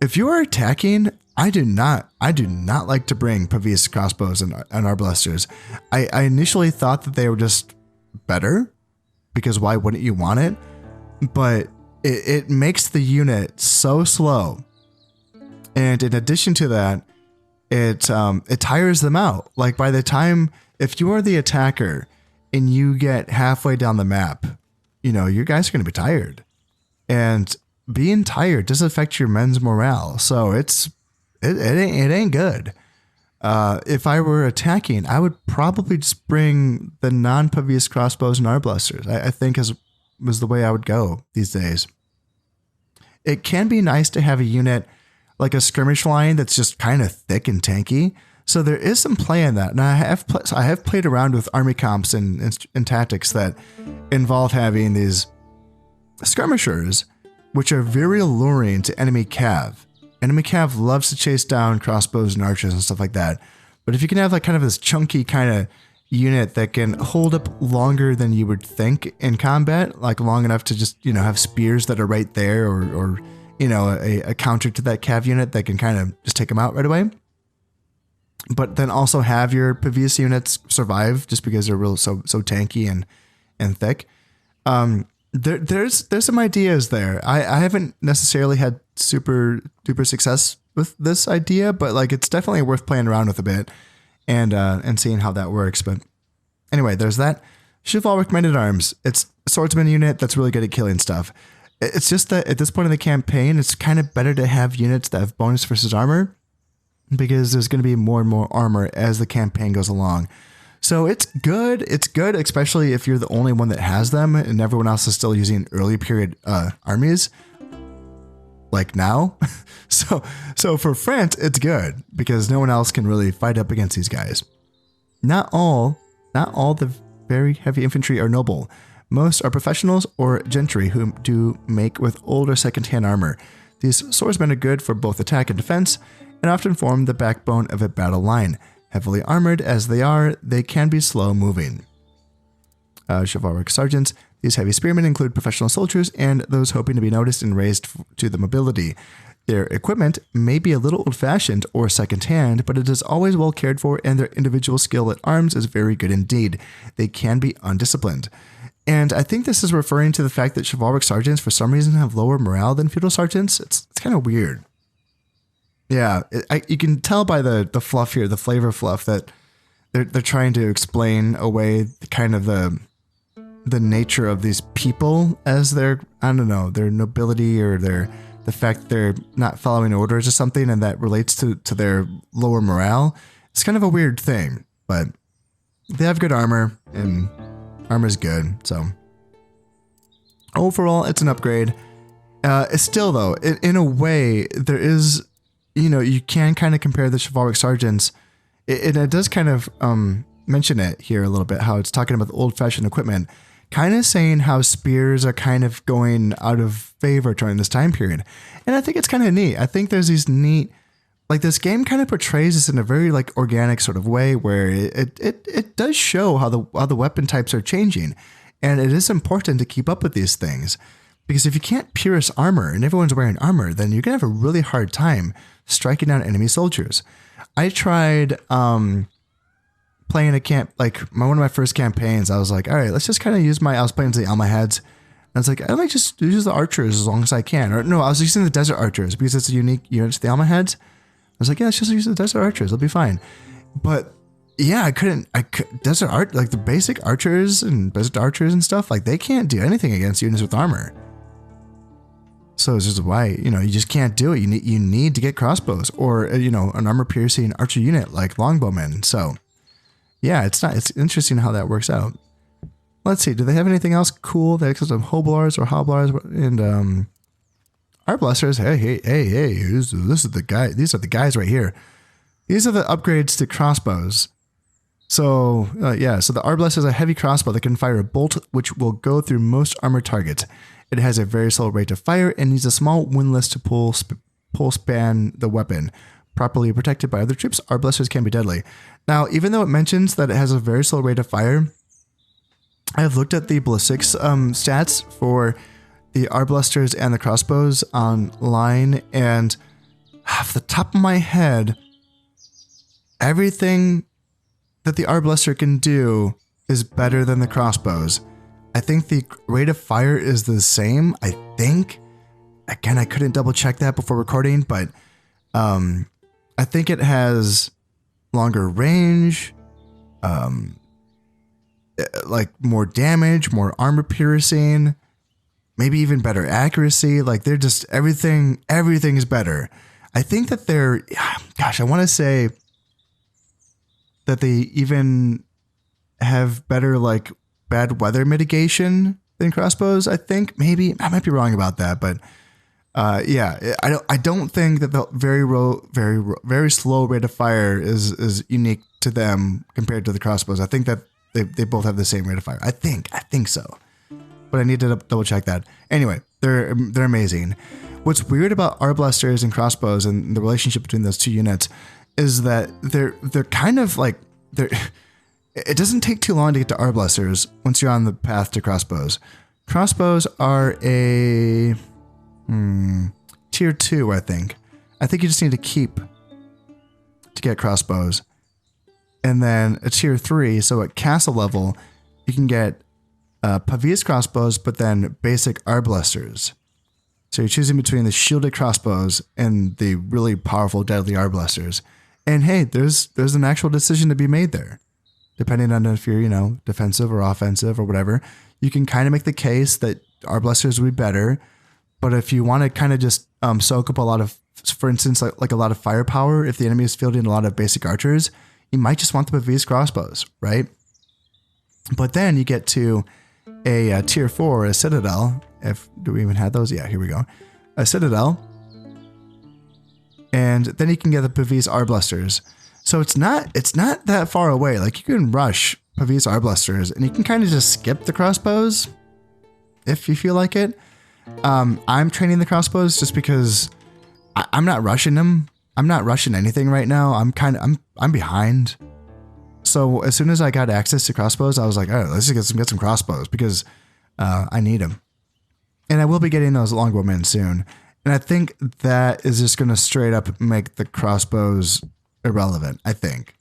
if you are attacking, I do not like to bring Pavese crossbows and arbalesters. I initially thought that they were just better, because why wouldn't you want it? But it makes the unit so slow. And in addition to that, it tires them out. Like by the time, if you are the attacker and you get halfway down the map, you know, your guys are going to be tired. And being tired does affect your men's morale. So it ain't good. If I were attacking, I would probably just bring the non-Pavese crossbows and arbalesters. I think was the way I would go these days. It can be nice to have a unit like a skirmish line that's just kind of thick and tanky. So there is some play in that. And I have played around with army comps and tactics that involve having these skirmishers, which are very alluring to enemy cav. Enemy cav loves to chase down crossbows and archers and stuff like that. But if you can have like kind of this chunky kind of unit that can hold up longer than you would think in combat, like long enough to just, you know, have spears that are right there, or you know, a counter to that cav unit that can kind of just take them out right away. But then also have your Pavese units survive just because they're so tanky and thick. There's some ideas there. I haven't necessarily had super duper success with this idea, but like it's definitely worth playing around with a bit and seeing how that works. But anyway, there's that. Chivalric men-at-arms. It's a swordsman unit that's really good at killing stuff. It's just that at this point in the campaign, it's kind of better to have units that have bonus versus armor, because there's going to be more and more armor as the campaign goes along. So it's good. It's good, especially if you're the only one that has them and everyone else is still using early period armies like now. So for France, it's good because no one else can really fight up against these guys. Not all the very heavy infantry are noble. Most are professionals or gentry who do make with older second-hand armor. These swordsmen are good for both attack and defense, and often form the backbone of a battle line. Heavily armored as they are, they can be slow-moving. Chivalric sergeants. These heavy spearmen include professional soldiers and those hoping to be noticed and raised to the mobility. Their equipment may be a little old-fashioned or second-hand, but it is always well cared for, and their individual skill at arms is very good indeed. They can be undisciplined. And I think this is referring to the fact that chivalric sergeants for some reason have lower morale than feudal sergeants. It's kind of weird. Yeah, you can tell by the fluff here, the flavor fluff, that they're trying to explain away kind of the nature of these people as their, I don't know, their nobility or their the fact that they're not following orders or something, and that relates to their lower morale. It's kind of a weird thing, but they have good armor, and armor's good, so overall, it's an upgrade. It's still, though, in a way, there is, you can kind of compare the chivalric sergeants. It does kind of mention it here a little bit, how it's talking about the old-fashioned equipment, kind of saying how spears are kind of going out of favor during this time period. And I think it's kind of neat. I think there's these neat, like, this game kind of portrays this in a very, like, organic sort of way, where it does show how the weapon types are changing. And it is important to keep up with these things, because if you can't pierce armor and everyone's wearing armor, then you're going to have a really hard time striking down enemy soldiers. I tried playing a camp, like one of my first campaigns. I was like, all right, let's just kind of use I was playing the Alma heads. And I was like, I might just use the archers as long as I can. Or no, I was using the desert archers because it's a unique unit to the Alma heads. I was like, yeah, let's just use the desert archers. It'll be fine. But yeah, desert art, like the basic archers and desert archers and stuff, like they can't do anything against units with armor. So this is why, you just can't do it. You need to get crossbows or, an armor piercing archer unit like longbowmen. So yeah, it's interesting how that works out. Let's see. Do they have anything else cool? They have some hoblars or hoblars and, arblasters. Hey. This is the guy. These are the guys right here. These are the upgrades to crossbows. So so the Arbalest is a heavy crossbow that can fire a bolt which will go through most armored targets. It has a very slow rate of fire and needs a small windlass to pull span the weapon. Properly protected by other troops, Arbalesters can be deadly. Now, even though it mentions that it has a very slow rate of fire, I have looked at the ballistics stats for the Arbalesters and the crossbows online, and off the top of my head, everything that the Arbalester can do is better than the crossbows. I think the rate of fire is the same, I think. Again, I couldn't double check that before recording, but I think it has longer range, like more damage, more armor piercing, maybe even better accuracy. Like they're just everything is better. I think that I want to say that they even have better like bad weather mitigation than crossbows. I think maybe I might be wrong about that, but I don't think that the very slow rate of fire is unique to them compared to the crossbows. I think that they both have the same rate of fire. I think so, but I need to double check that. Anyway, they're amazing. What's weird about Arbalesters and crossbows and the relationship between those two units is that they're kind of like it doesn't take too long to get to Arbalesters once you're on the path to crossbows. Crossbows are a tier 2, I think. I think you just need to keep to get crossbows. And then a tier 3, so at castle level, you can get Pavis crossbows, but then basic Arbalesters. So you're choosing between the shielded crossbows and the really powerful deadly Arbalesters. And hey, there's an actual decision to be made there. Depending on if you're, defensive or offensive or whatever, you can kind of make the case that Arbalesters would be better. But if you want to kind of just soak up a lot of, for instance, like a lot of firepower, if the enemy is fielding a lot of basic archers, you might just want the Pavis crossbows, right? But then you get to a tier 4, a citadel. Do we even have those? Yeah, here we go. A citadel. And then you can get the Pavis Arbalesters. So it's not that far away. Like you can rush Pavis Arbalesters and you can kind of just skip the crossbows if you feel like it. I'm training the crossbows just because I'm not rushing them. I'm not rushing anything right now. I'm behind. So as soon as I got access to crossbows, I was like, all right, let's just get some crossbows because I need them. And I will be getting those longbowmen soon. And I think that is just going to straight up make the crossbows irrelevant, I think.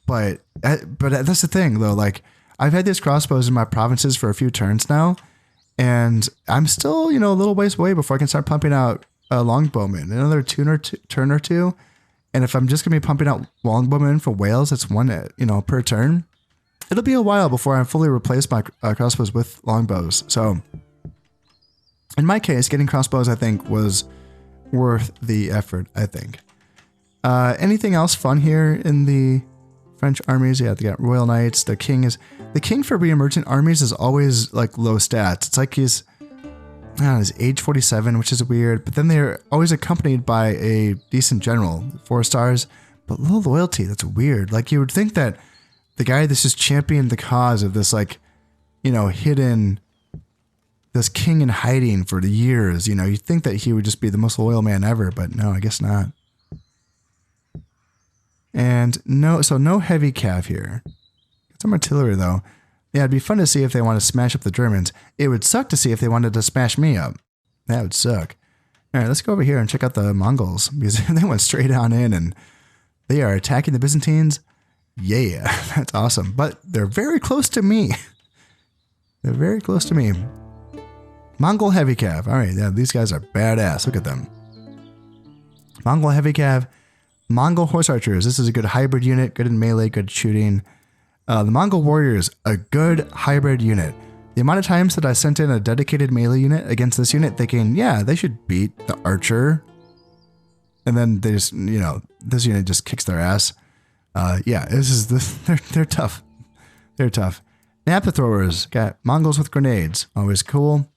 But that's the thing though. Like I've had these crossbows in my provinces for a few turns now, and I'm still, a little ways away before I can start pumping out longbowmen. Another turn or two. And if I'm just going to be pumping out longbowmen for Wales, it's one, per turn. It'll be a while before I fully replace my crossbows with longbows. So In my case, getting crossbows, I think, was worth the effort, I think. Anything else fun here in the French armies? Yeah, they got Royal Knights. The king for re-emergent armies is always like low stats. It's like he's age 47, which is weird, but then they're always accompanied by a decent general, 4 stars, but low loyalty. That's weird. Like, you would think that the guy that's just championed the cause of this, like, you know, hidden, this king in hiding for the years, you know, you'd think that he would just be the most loyal man ever, but no, I guess not. And no heavy cav here. Got some artillery though. Yeah, it'd be fun to see if they want to smash up the Germans. It would suck to see if they wanted to smash me up. That would suck. All right, let's go over here and check out the Mongols, because they went straight on in and they are attacking the Byzantines. Yeah, that's awesome. But they're very close to me. They're very close to me. Mongol heavy cav. All right, yeah, these guys are badass. Look at them. Mongol heavy cav. Mongol horse archers. This is a good hybrid unit. Good in melee, good shooting. The Mongol warriors, a good hybrid unit. The amount of times that I sent in a dedicated melee unit against this unit thinking, yeah, they should beat the archer. And then they just, you know, this unit just kicks their ass. Yeah, they're tough. They're tough. Nappa throwers. Got Mongols with grenades. Always cool.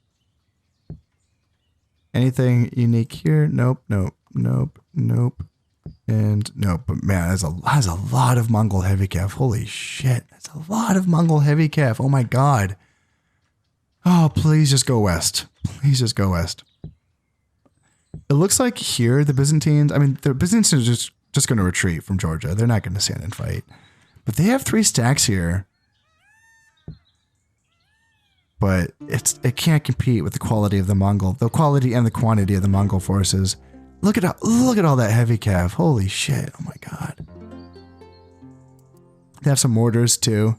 Anything unique here? Nope, nope, nope, nope. And nope, but man, that's a lot of Mongol heavy cav. Holy shit. That's a lot of Mongol heavy cav. Oh my god. Oh, please just go west. Please just go west. It looks like here the Byzantines, I mean, the Byzantines are just going to retreat from Georgia. They're not going to stand and fight. But they have 3 stacks here. But it can't compete with the quality of the quality and the quantity of the Mongol forces. Look at all that heavy cav. Holy shit. Oh my god. They have some mortars too.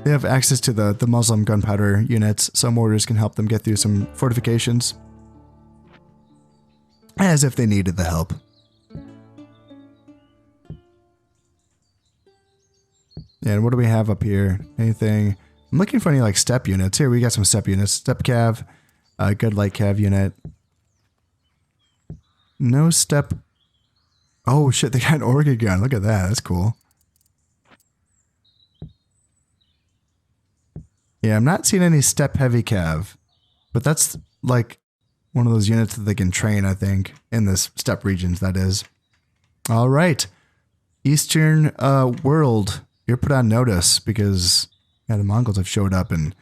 They have access to the Muslim gunpowder units, so mortars can help them get through some fortifications. As if they needed the help. Yeah, and what do we have up here? Anything? I'm looking for any like step units. Here we got some step units. Step cav, good light cav unit. No step. Oh shit, they got an organ gun. Look at that. That's cool. Yeah, I'm not seeing any step heavy cav, but that's like one of those units that they can train, I think, in this steppe regions, that is. All right. Eastern world, you're put on notice because yeah, the Mongols have showed up and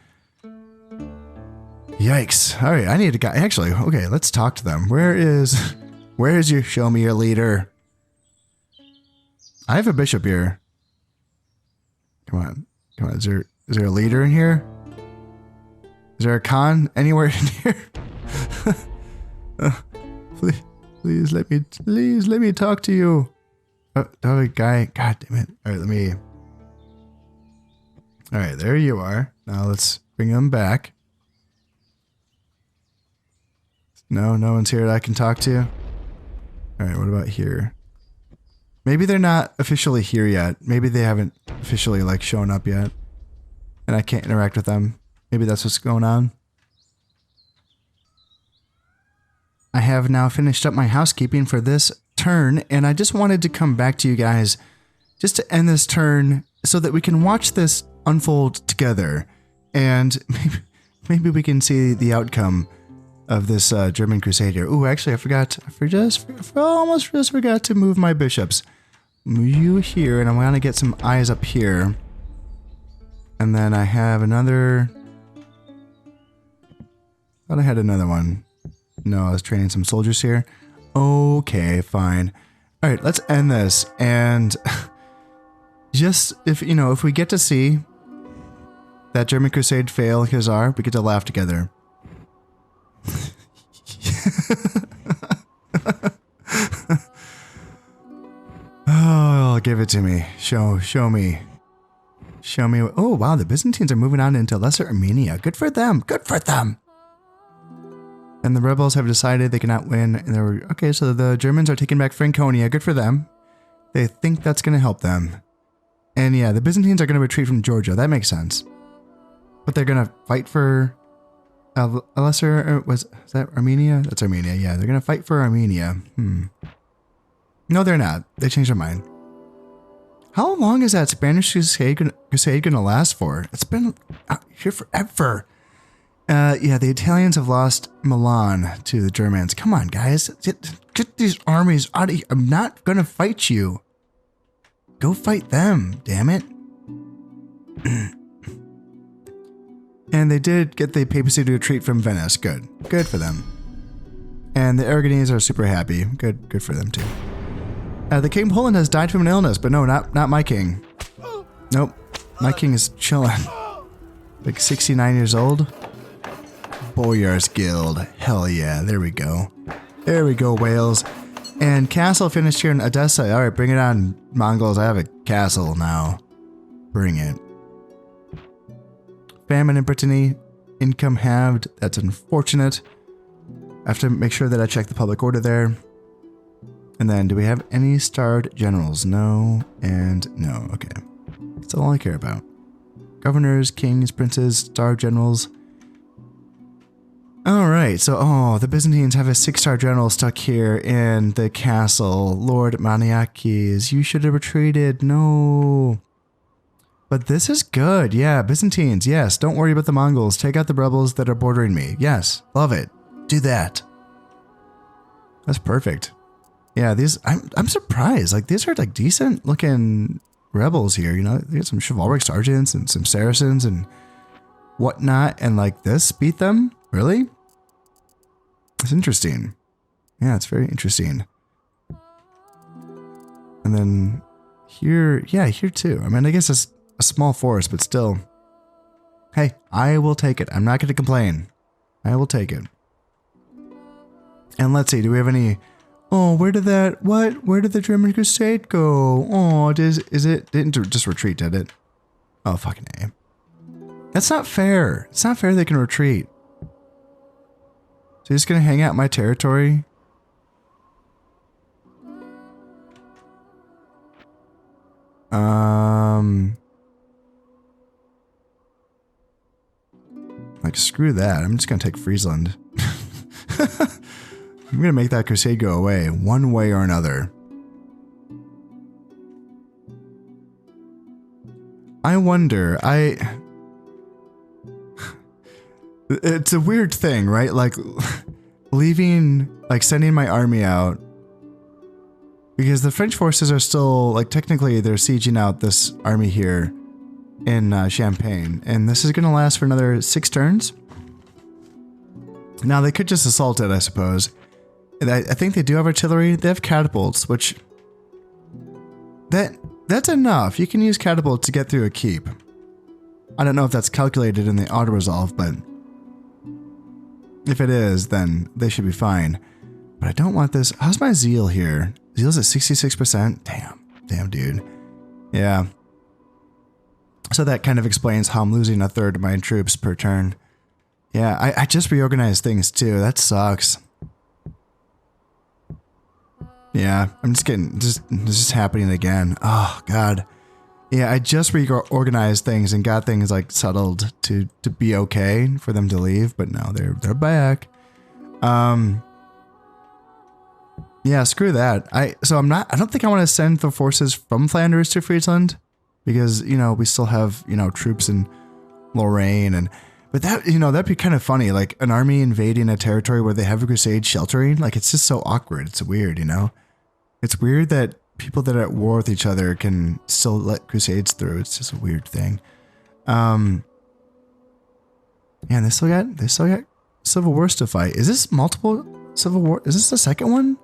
yikes. All right, I need a guy. Actually, okay, let's talk to them. Where is your, show me your leader? I have a bishop here. Come on. Come on. Is there a leader in here? Is there a Khan anywhere in here? Please let me talk to you. Oh, guy. God damn it. All right, all right, there you are. Now let's bring him back. No one's here that I can talk to. All right, what about here? Maybe they're not officially here yet. Maybe they haven't officially like shown up yet. And I can't interact with them. Maybe that's what's going on. I have now finished up my housekeeping for this turn, and I just wanted to come back to you guys just to end this turn so that we can watch this unfold together. And maybe we can see the outcome of this German crusade here. Ooh, actually, I almost just forgot to move my bishops. Move you here, and I'm going to get some eyes up here. And then I have another... thought I had another one. No, I was training some soldiers here. Okay, fine. All right, let's end this. And just, if we get to see that German crusade fail Khazar, we get to laugh together. Oh, give it to me. Show me. Show me. Oh, wow, the Byzantines are moving on into Lesser Armenia. Good for them. Good for them. And the rebels have decided they cannot win. And they were, okay, so the Germans are taking back Franconia. Good for them. They think that's going to help them. And yeah, the Byzantines are going to retreat from Georgia. That makes sense. But they're going to fight for lesser, is that Armenia? That's Armenia, yeah. They're going to fight for Armenia. No, they're not. They changed their mind. How long is that Spanish crusade going to last for? It's been out here forever. Yeah, the Italians have lost Milan to the Germans. Come on, guys. Get these armies out of here. I'm not going to fight you. Go fight them, damn it. And they did get the papacy to retreat from Venice. Good. Good for them. And the Aragonese are super happy. Good for them, too. The king of Poland has died from an illness, but no, not my king. Nope. My king is chilling. Like 69 years old. Boyars Guild. Hell yeah. There we go. There we go, Wales. And castle finished here in Odessa. Alright, bring it on, Mongols. I have a castle now. Bring it. Famine in Brittany. Income halved. That's unfortunate. I have to make sure that I check the public order there. And then, do we have any starred generals? No, and no. Okay. That's all I care about. Governors, kings, princes, starred generals. Alright, so, the Byzantines have a 6-star general stuck here in the castle. Lord Maniakes, you should have retreated. No. But this is good. Yeah, Byzantines, yes. Don't worry about the Mongols. Take out the rebels that are bordering me. Yes, love it. Do that. That's perfect. Yeah, these, I'm surprised. Like, these are like decent looking rebels here. You know, they got some chivalric sergeants and some Saracens and whatnot. And like this beat them? Really? It's interesting. Yeah, it's very interesting. And then here, yeah, here too. I mean, I guess it's a small force, but still. Hey, I will take it. I'm not going to complain. I will take it. And let's see, do we have any... Oh, where did the German crusade go? Oh, didn't just retreat, did it? Oh, fucking A. That's not fair. It's not fair they can retreat. So you're just gonna hang out my territory? Like, screw that. I'm just gonna take Friesland. I'm gonna make that crusade go away, one way or another. I wonder, it's a weird thing, right? Like, leaving, like, sending my army out. Because the French forces are still, like, technically they're sieging out this army here in Champagne. And this is gonna last for another 6 turns. Now, they could just assault it, I suppose. I think they do have artillery. They have catapults, which... That's enough. You can use catapults to get through a keep. I don't know if that's calculated in the auto-resolve, but... if it is, then they should be fine. But I don't want this... How's my zeal here? Zeal's at 66%? Damn, dude. Yeah. So that kind of explains how I'm losing 1/3 of my troops per turn. Yeah, I just reorganized things too. That sucks. Yeah, I'm just getting, this is happening again. Oh, God. Yeah, I just reorganized things and got things like settled to be okay for them to leave, but no, they're back. Yeah, screw that. I don't think I want to send the forces from Flanders to Friesland because, you know, we still have, you know, troops in Lorraine but that, you know, that'd be kind of funny, like an army invading a territory where they have a crusade sheltering. Like, it's just so awkward. It's weird, you know? It's weird that people that are at war with each other can still let crusades through. It's just a weird thing. Yeah, and they still got civil wars to fight. Is this multiple civil war? Is this the second one?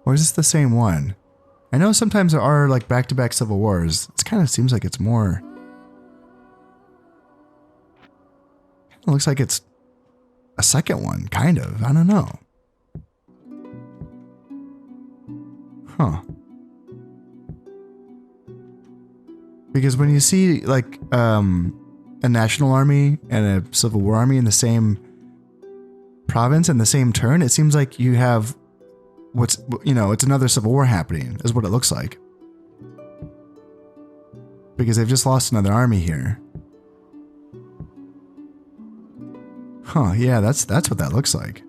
Or is this the same one? I know sometimes there are like back-to-back civil wars. It kind of seems like it's more... It looks like it's a second one, kind of. I don't know. Huh. Because when you see like a national army and a civil war army in the same province in the same turn, it seems like you have it's another civil war happening, is what it looks like. Because they've just lost another army here. Huh, yeah, that's what that looks like.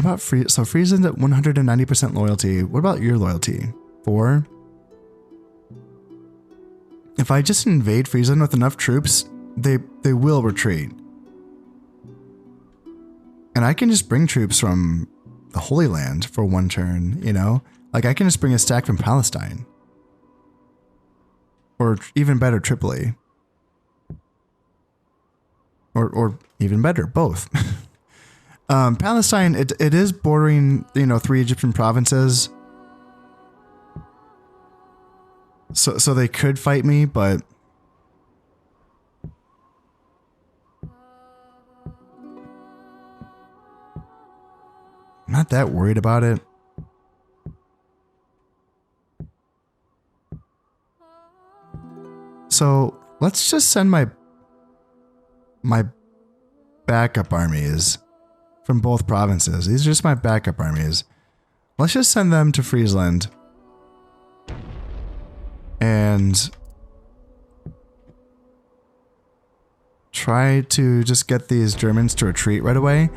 What about so Friesland at 190% loyalty. What about your loyalty? 4? If I just invade Friesland with enough troops, they will retreat. And I can just bring troops from the Holy Land for one turn, you know? Like, I can just bring a stack from Palestine. Or even better, Tripoli. Or even better, both. Palestine, it is bordering, 3 Egyptian provinces. So they could fight me, but I'm not that worried about it. So let's just send my backup armies from both provinces. These are just my backup armies. Let's just send them to Friesland. And try to just get these Germans to retreat right away.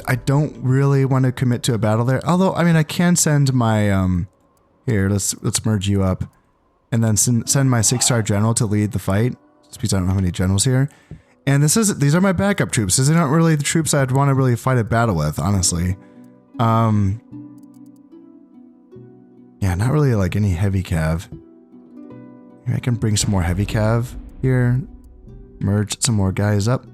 I don't really want to commit to a battle there. Although, I mean, I can send my, here, let's merge you up. And then send my 6-star general to lead the fight. Just because I don't have any generals here. And these are my backup troops. These are not really the troops I'd want to really fight a battle with, honestly. Yeah, not really like any heavy cav. I can bring some more heavy cav here. Merge some more guys up.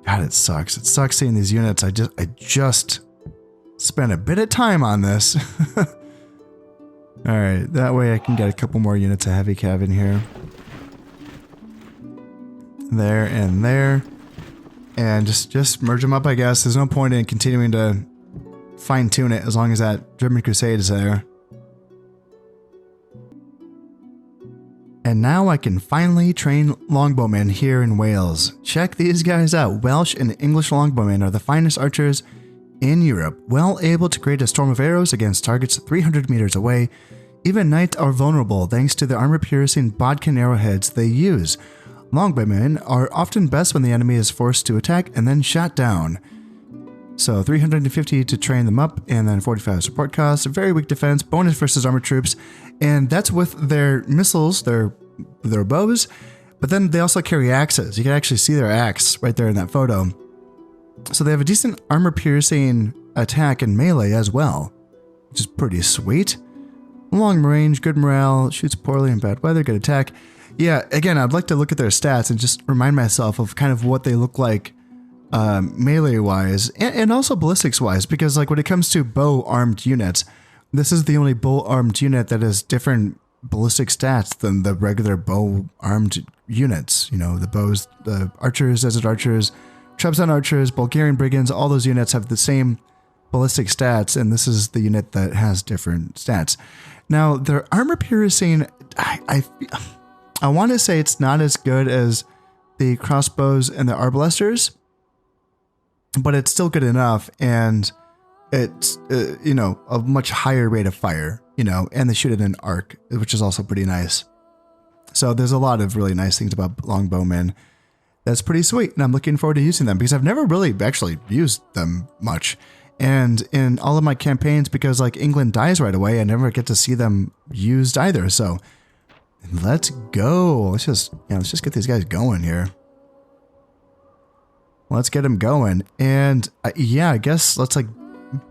God, it sucks. It sucks seeing these units. I just spent a bit of time on this. Alright, that way I can get a couple more units of heavy cav in here. There and there. And just merge them up, I guess. There's no point in continuing to fine-tune it as long as that German Crusade is there. And now I can finally train longbowmen here in Wales. Check these guys out. Welsh and English longbowmen are the finest archers in Europe, well able to create a storm of arrows against targets 300 meters away. Even knights are vulnerable thanks to the armor-piercing bodkin arrowheads they use. Longbowmen are often best when the enemy is forced to attack and then shot down. So 350 to train them up, and then 45 support costs, very weak defense, bonus versus armored troops, and that's with their missiles, their bows, but then they also carry axes. You can actually see their axe right there in that photo. So they have a decent armor-piercing attack and melee as well, which is pretty sweet. Long range, good morale, shoots poorly in bad weather, good attack. Yeah, again, I'd like to look at their stats and just remind myself of kind of what they look like melee-wise and also ballistics-wise, because like when it comes to bow-armed units, this is the only bow-armed unit that has different ballistic stats than the regular bow-armed units. You know, the bows, the archers, desert archers, Trebizond archers, Bulgarian brigands, all those units have the same ballistic stats, and this is the unit that has different stats. Now, their armor-piercing, I want to say it's not as good as the crossbows and the arbalesters, but it's still good enough, and it's, a much higher rate of fire, and they shoot it in an arc, which is also pretty nice. So there's a lot of really nice things about longbowmen. That's pretty sweet, and I'm looking forward to using them, because I've never really actually used them much. And in all of my campaigns, because like England dies right away, I never get to see them used either, so let's go. Let's just get these guys going here. Let's get them going. And yeah, I guess let's like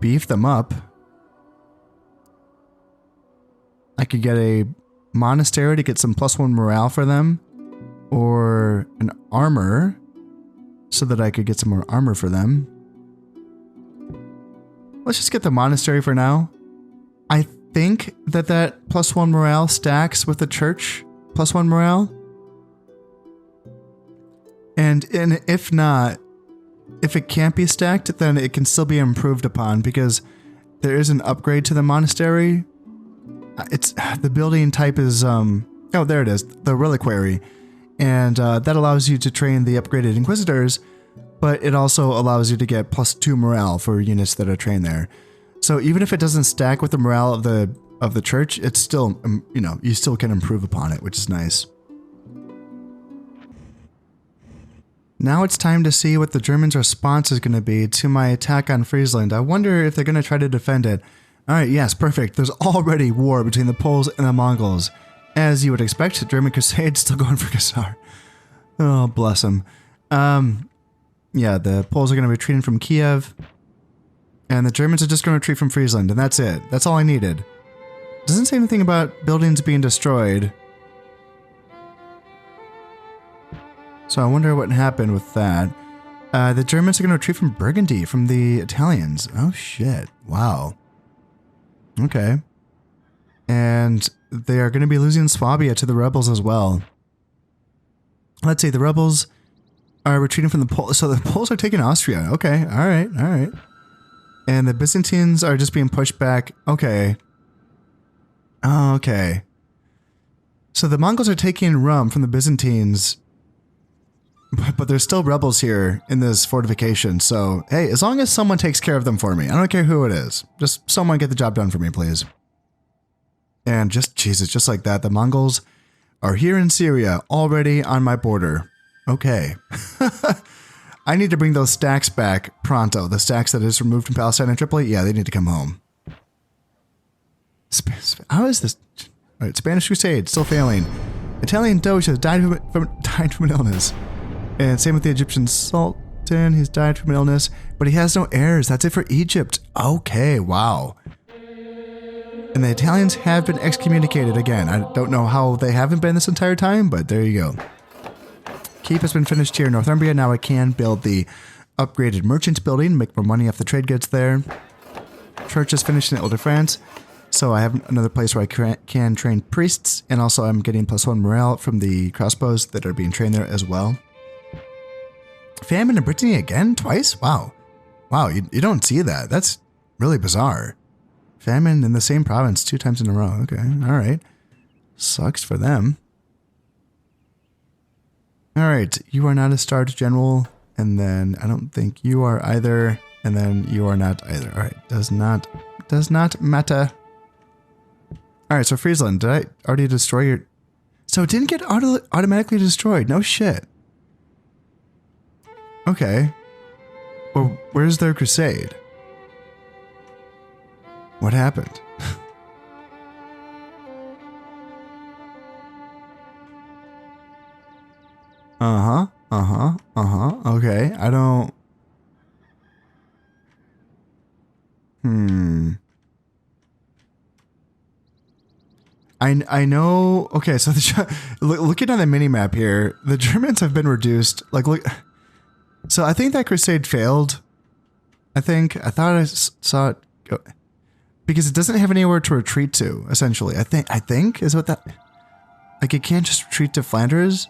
beef them up. I could get a monastery to get some +1 morale for them, or an armor so that I could get some more armor for them. Let's just get the monastery for now. I think that +1 morale stacks with the church +1 morale. And if not, if it can't be stacked, then it can still be improved upon, because there is an upgrade to the monastery. It's the building type is oh, there it is, the reliquary, and that allows you to train the upgraded inquisitors, but it also allows you to get +2 morale for units that are trained there. So even if it doesn't stack with the morale of the of the church, it's still, you know, you still can improve upon it, which is nice. Now it's time to see what the Germans' response is going to be to my attack on Friesland. I wonder if they're going to try to defend it. Alright, yes, perfect. There's already war between the Poles and the Mongols. As you would expect, the German Crusade still going for Khazar. Oh, bless them. Yeah, the Poles are going to be retreating from Kiev. And the Germans are just going to retreat from Friesland, and that's it. That's all I needed. Doesn't say anything about buildings being destroyed. So I wonder what happened with that. The Germans are going to retreat from Burgundy, from the Italians. Oh shit. Wow. Okay. And they are going to be losing Swabia to the rebels as well. Let's see, the rebels are retreating from the Poles. So the Poles are taking Austria. Okay, alright, alright. And the Byzantines are just being pushed back. Okay. Oh, okay. So the Mongols are taking Rum from the Byzantines, but there's still rebels here in this fortification. So, hey, as long as someone takes care of them for me, I don't care who it is. Just someone get the job done for me, please. And just, Jesus, just like that, the Mongols are here in Syria, already on my border. Okay. I need to bring those stacks back pronto. The stacks that is removed from Palestine and Tripoli, yeah, they need to come home. How is this? All right, Spanish Crusade, still failing. Italian Doge has died from an illness. And same with the Egyptian Sultan, he's died from an illness, but he has no heirs. That's it for Egypt. Okay, wow. And the Italians have been excommunicated again. I don't know how they haven't been this entire time, but there you go. Keep has been finished here in Northumbria. Now I can build the upgraded merchant building, make more money off the trade goods there. Church is finished in Ile-de-France. So I have another place where I can train priests, and also I'm getting +1 morale from the crossbows that are being trained there as well. Famine in Brittany again? Twice? Wow. Wow, you don't see that. That's really bizarre. Famine in the same province 2 times in a row. Okay, alright. Sucks for them. Alright, you are not a starred general, and then I don't think you are either, and then you are not either. Alright, does not matter. Alright, so Friesland, did I already destroy your... So it didn't get automatically destroyed, no shit. Okay. Well, where's their crusade? What happened? Okay, I don't... I know... Okay, so looking on the mini-map here, the Germans have been reduced. Like, look... So I think that crusade failed. I thought I saw it go... Because it doesn't have anywhere to retreat to, essentially. I think is what that... Like, it can't just retreat to Flanders?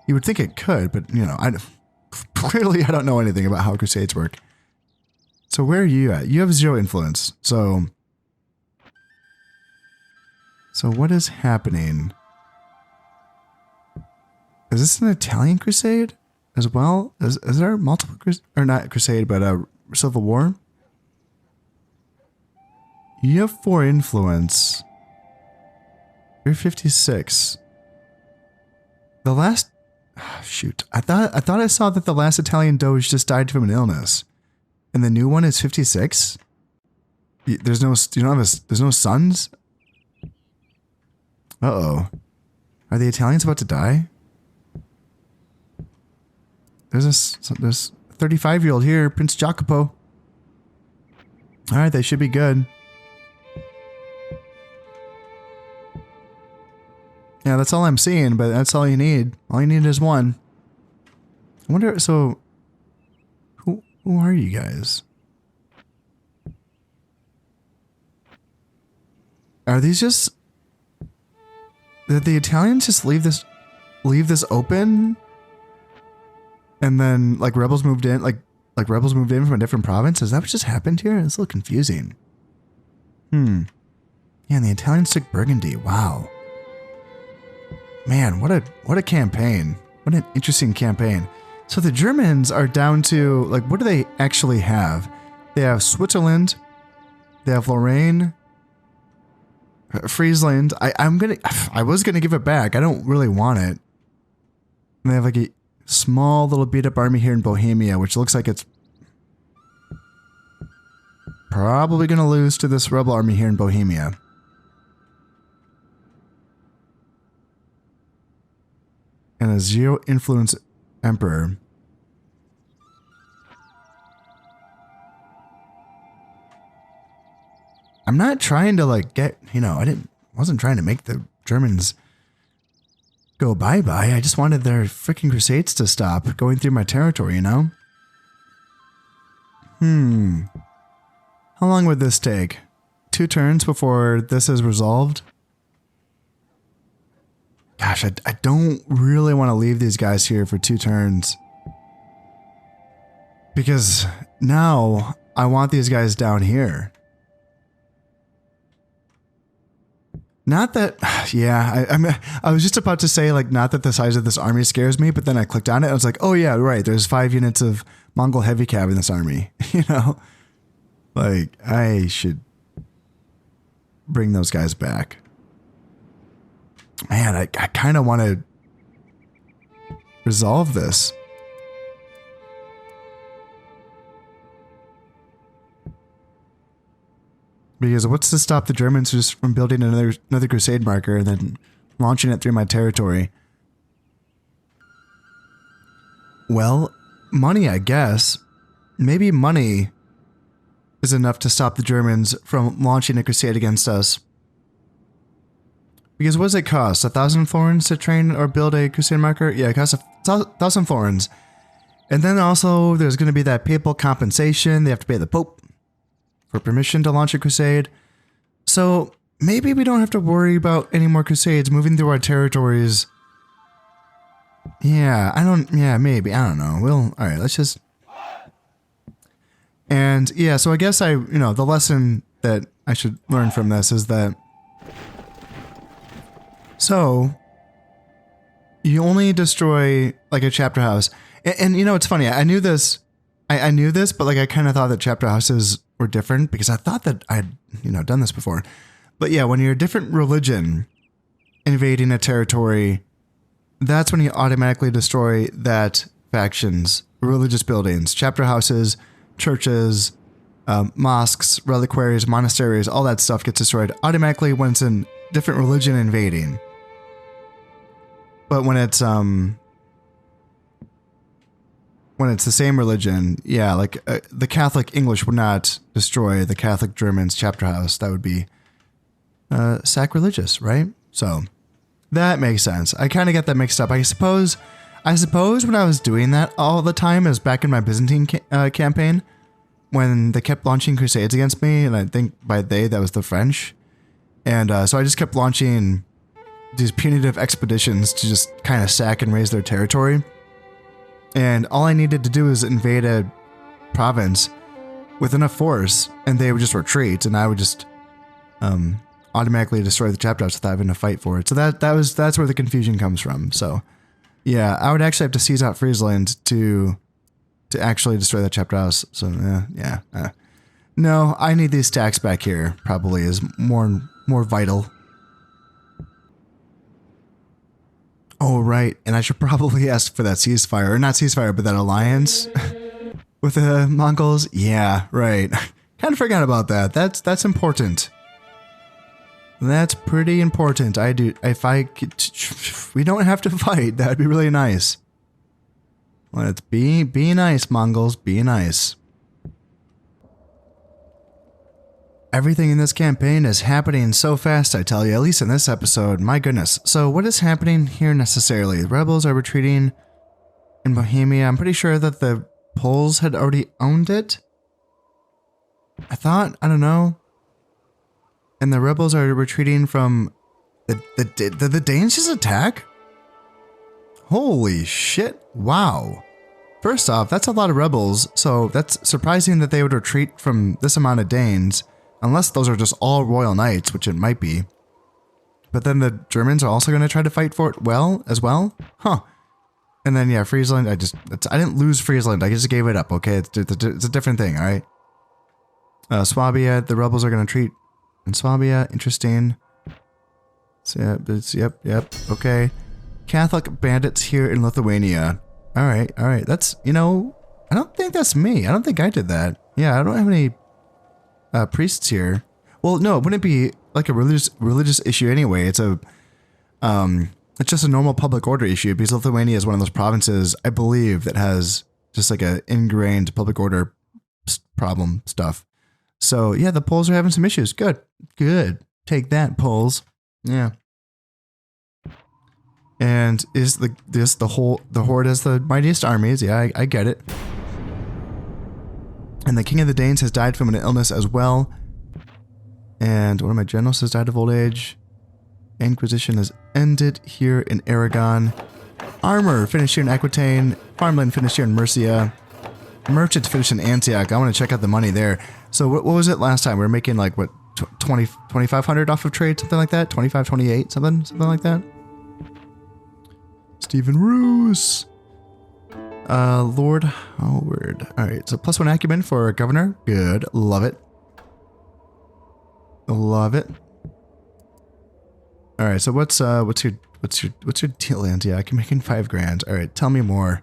You would think it could, but, you know, clearly I don't know anything about how crusades work. So where are you at? You have 0 influence, so... So what is happening? Is this an Italian crusade as well? Is there multiple or not crusade, but a civil war? You have 4 influence. You're 56. The last... Oh, shoot. I thought I saw that the last Italian Doge just died from an illness. And the new one is 56? There's no... There's no sons? Uh-oh. Are the Italians about to die? There's a 35-year-old here, Prince Jacopo. Alright, they should be good. Yeah, that's all I'm seeing, but that's all you need. All you need is 1. I wonder, so... Who are you guys? Are these just... Did the Italians just leave this open? And then, like, rebels moved in, like rebels moved in from a different province? Is that what just happened here? It's a little confusing. Yeah, and the Italians took Burgundy. Wow. Man, what a campaign. What an interesting campaign. So the Germans are down to, like, what do they actually have? They have Switzerland. They have Lorraine. Friesland. I was gonna give it back. I don't really want it. And they have like a small little beat up army here in Bohemia, which looks like it's probably gonna lose to this rebel army here in Bohemia. And a zero influence emperor. I'm not trying to like get, wasn't trying to make the Germans go bye-bye. I just wanted their freaking crusades to stop going through my territory, you know? How long would this take? 2 turns before this is resolved? Gosh, I don't really want to leave these guys here for 2 turns. Because now I want these guys down here. Not that, yeah, I was just about to say, like, not that the size of this army scares me, but then I clicked on it. I was like, oh yeah, right. There's 5 units of Mongol heavy cav in this army, you know? Like, I should bring those guys back. Man, I kind of want to resolve this. Because what's to stop the Germans just from building another crusade marker and then launching it through my territory? Well, money, I guess. Maybe money is enough to stop the Germans from launching a crusade against us. Because what does it cost? 1,000 florins to train or build a crusade marker? Yeah, it costs 1,000 florins. And then also there's going to be that papal compensation. They have to pay the Pope for permission to launch a crusade. So maybe we don't have to worry about any more crusades moving through our territories. Yeah, maybe. I don't know. All right, let's just. And yeah, so I guess the lesson that I should learn from this is that. So you only destroy like a chapter house. And it's funny. I knew this. I knew this, but like I kind of thought that chapter houses were different because I thought that I'd done this before. But yeah, when you're a different religion invading a territory, that's when you automatically destroy that faction's religious buildings, chapter houses, churches, mosques, reliquaries, monasteries, all that stuff gets destroyed automatically when it's a different religion invading. But when it's the same religion, yeah, like the Catholic English would not destroy the Catholic Germans chapter house. That would be sacrilegious, right? So that makes sense. I kind of get that mixed up. I suppose when I was doing that all the time, it was back in my Byzantine campaign when they kept launching crusades against me, and I think by they, that was the French. And so I just kept launching these punitive expeditions to just kind of sack and raise their territory. And all I needed to do was invade a province with enough force, and they would just retreat, and I would just automatically destroy the chapter house without having to fight for it. So that's where the confusion comes from. So yeah, I would actually have to seize out Friesland to actually destroy that chapter house. So yeah. No, I need these stacks back here. Probably is more vital. Oh, right. And I should probably ask for that ceasefire. Or not ceasefire, but that alliance with the Mongols. Yeah, right. Kind of forgot about that. That's important. That's pretty important. If we don't have to fight, that'd be really nice. Let's be nice, Mongols. Be nice. Everything in this campaign is happening so fast, I tell you, at least in this episode. My goodness. So what is happening here necessarily? The rebels are retreating in Bohemia. I'm pretty sure that the Poles had already owned it. I don't know. And the rebels are retreating from the Danes just attack? Holy shit. Wow. First off, that's a lot of rebels, so that's surprising that they would retreat from this amount of Danes. Unless those are just all royal knights, which it might be. But then the Germans are also going to try to fight for it as well? Huh. And then, yeah, Friesland, I didn't lose Friesland. I just gave it up, okay? It's a different thing, all right? Swabia, the rebels are going to retreat in Swabia. Interesting. So, yep. Okay. Catholic bandits here in Lithuania. All right. That's, I don't think that's me. I don't think I did that. Yeah, I don't have any priests here. Well, no, it wouldn't be like a religious issue anyway. It's just a normal public order issue because Lithuania is one of those provinces, I believe, that has just like a ingrained public order problem stuff. So yeah, the Poles are having some issues. Good. Take that, Poles. Yeah. And is the Horde has the mightiest armies? Yeah, I get it. And the King of the Danes has died from an illness as well. And one of my generals has died of old age. Inquisition has ended here in Aragon. Armor finished here in Aquitaine. Farmland finished here in Mercia. Merchants finished in Antioch. I want to check out the money there. So what was it last time? We were making like what, 2,500 off of trade, something like that. 25, 28, something like that. Stephen Roos. Lord Howard. All right, so +1 acumen for governor. Good, love it. All right, so what's your deal, Antioch? You're making 5 grand. All right, tell me more.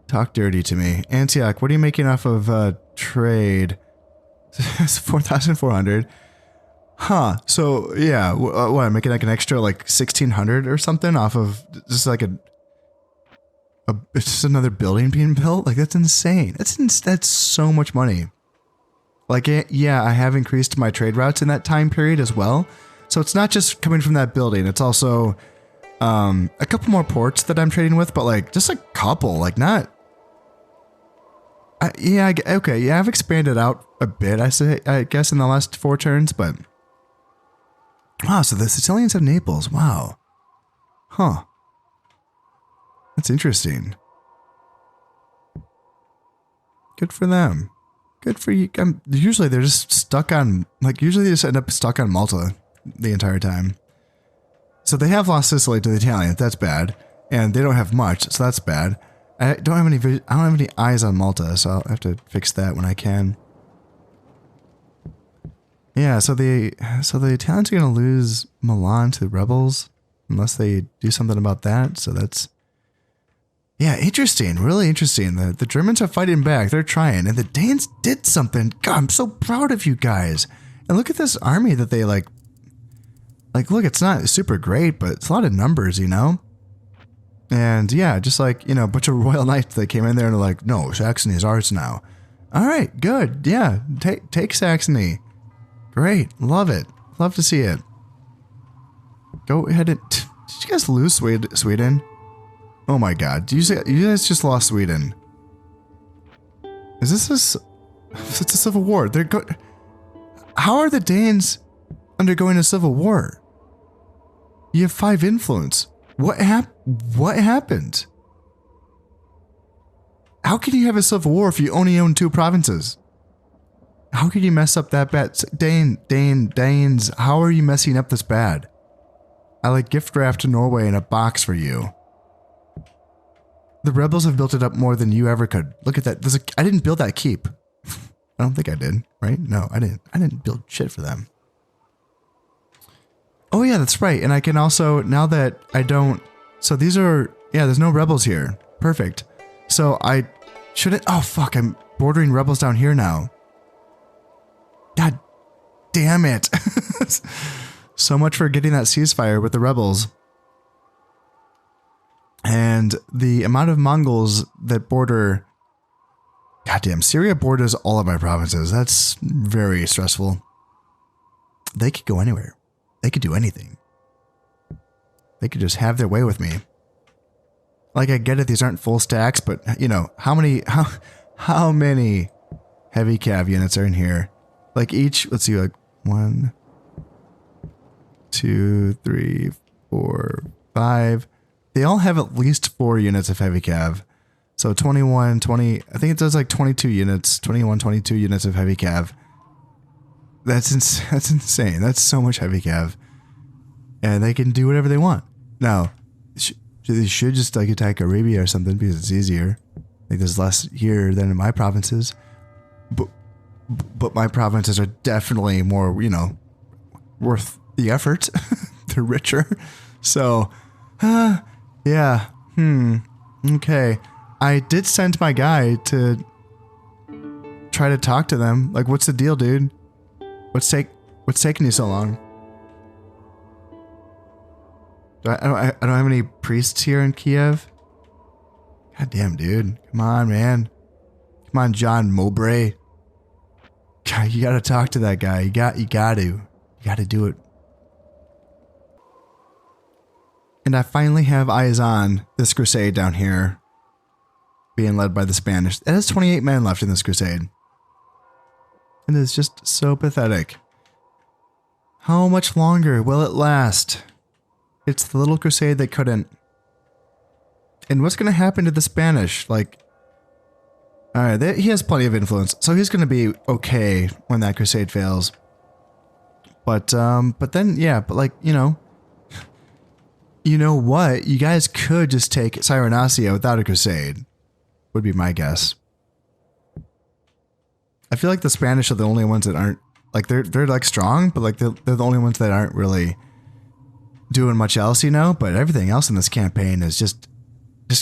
Talk dirty to me, Antioch. What are you making off of trade? It's 4,400. Huh. So yeah, what? I'm making like an extra like 1,600 or something off of just like it's just another building being built. Like that's insane. That's so much money. Like yeah, I have increased my trade routes in that time period as well. So it's not just coming from that building. It's also a couple more ports that I'm trading with, but like just a couple, like not. Yeah, okay, yeah, I've expanded out a bit, I guess, in the last 4 turns, but... Wow, so the Sicilians have Naples, wow. Huh. That's interesting. Good for them. Good for you. Usually they're just stuck on, like, usually they just end up stuck on Malta the entire time. So they have lost Sicily to the Italians, that's bad. And they don't have much, so that's bad. I don't have any eyes on Malta, so I'll have to fix that when I can. Yeah, so the Italians are gonna lose Milan to the rebels unless they do something about that. So that's, yeah, interesting, really interesting. The Germans are fighting back, they're trying, and the Danes did something. God, I'm so proud of you guys. And look at this army that they like look, it's not super great, but it's a lot of numbers, you know? And yeah, just like, a bunch of royal knights that came in there and are like, no, Saxony is ours now. All right, good. Yeah, take Saxony. Great, love it. Love to see it. Go ahead and... Did you guys lose Sweden? Oh my god, you guys just lost Sweden. Is this it's a civil war? How are the Danes undergoing a civil war? You have 5 influence. What happened? How can you have a civil war if you only own 2 provinces? How could you mess up that bad? Danes, how are you messing up this bad? I like gift wrapped to Norway in a box for you. The rebels have built it up more than you ever could. Look at that. I didn't build that keep. I don't think I did, right? No, I didn't. I didn't build shit for them. Oh yeah, that's right. And I can also, now that I don't, so these are, yeah, there's no rebels here. Perfect. So I shouldn't, oh fuck, I'm bordering rebels down here now. God damn it. So much for getting that ceasefire with the rebels. And the amount of Mongols that border, goddamn, Syria borders all of my provinces. That's very stressful. They could go anywhere. They could do anything. They could just have their way with me. Like, I get it, these aren't full stacks, but, how many heavy cav units are in here? Like, each, let's see, like, 1, 2, 3, 4, 5. They all have at least 4 units of heavy cav. So 21, 20, I think it does like 22 units, 21, 22 units of heavy cav. That's insane. That's so much heavy cav. And they can do whatever they want. Now, they should just like attack Arabia or something because it's easier. Like there's less here than in my provinces. But my provinces are definitely more, worth the effort. they're richer. So, yeah. Okay. I did send my guy to try to talk to them. Like, what's the deal, dude? What's taking you so long? I don't have any priests here in Kiev. God damn, dude. Come on, man. Come on, John Mowbray. God, you gotta talk to that guy. You gotta do it. And I finally have eyes on this crusade down here, being led by the Spanish. It has 28 men left in this crusade. And it's just so pathetic. How much longer will it last? It's the little crusade that couldn't. And what's going to happen to the Spanish? Like, alright, he has plenty of influence, so he's going to be okay when that crusade fails. But then, yeah, but like, you know what? You guys could just take Cyrenacia without a crusade, would be my guess. I feel like the Spanish are the only ones that aren't, like, they're like strong, but like they're the only ones that aren't really doing much else, you know? But everything else in this campaign is just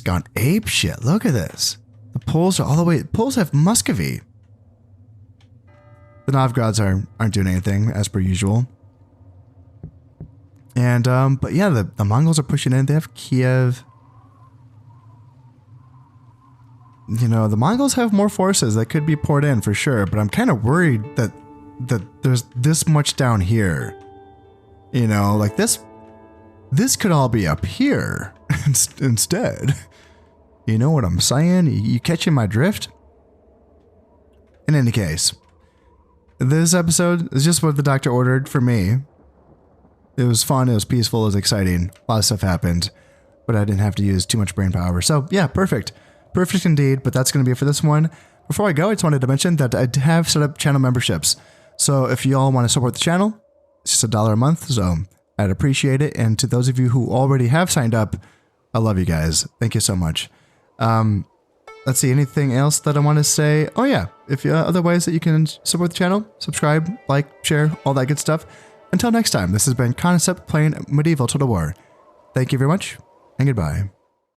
gone ape shit. Look at this. The Poles are all the way, Poles have Muscovy. The Novgorods aren't doing anything as per usual. And, but yeah, the Mongols are pushing in. They have Kiev. You know, the Mongols have more forces that could be poured in for sure, but I'm kind of worried that there's this much down here. You know, like this could all be up here instead. You know what I'm saying? You catching my drift? In any case, this episode is just what the doctor ordered for me. It was fun, it was peaceful, it was exciting. A lot of stuff happened, but I didn't have to use too much brain power. So yeah, perfect. Perfect indeed, but that's going to be it for this one. Before I go, I just wanted to mention that I have set up channel memberships. So if you all want to support the channel, it's just $1 a month, so I'd appreciate it. And to those of you who already have signed up, I love you guys. Thank you so much. Let's see, anything else that I want to say? Oh yeah, if other ways that you can support the channel, subscribe, like, share, all that good stuff. Until next time, this has been Concept playing Medieval Total War. Thank you very much, and goodbye.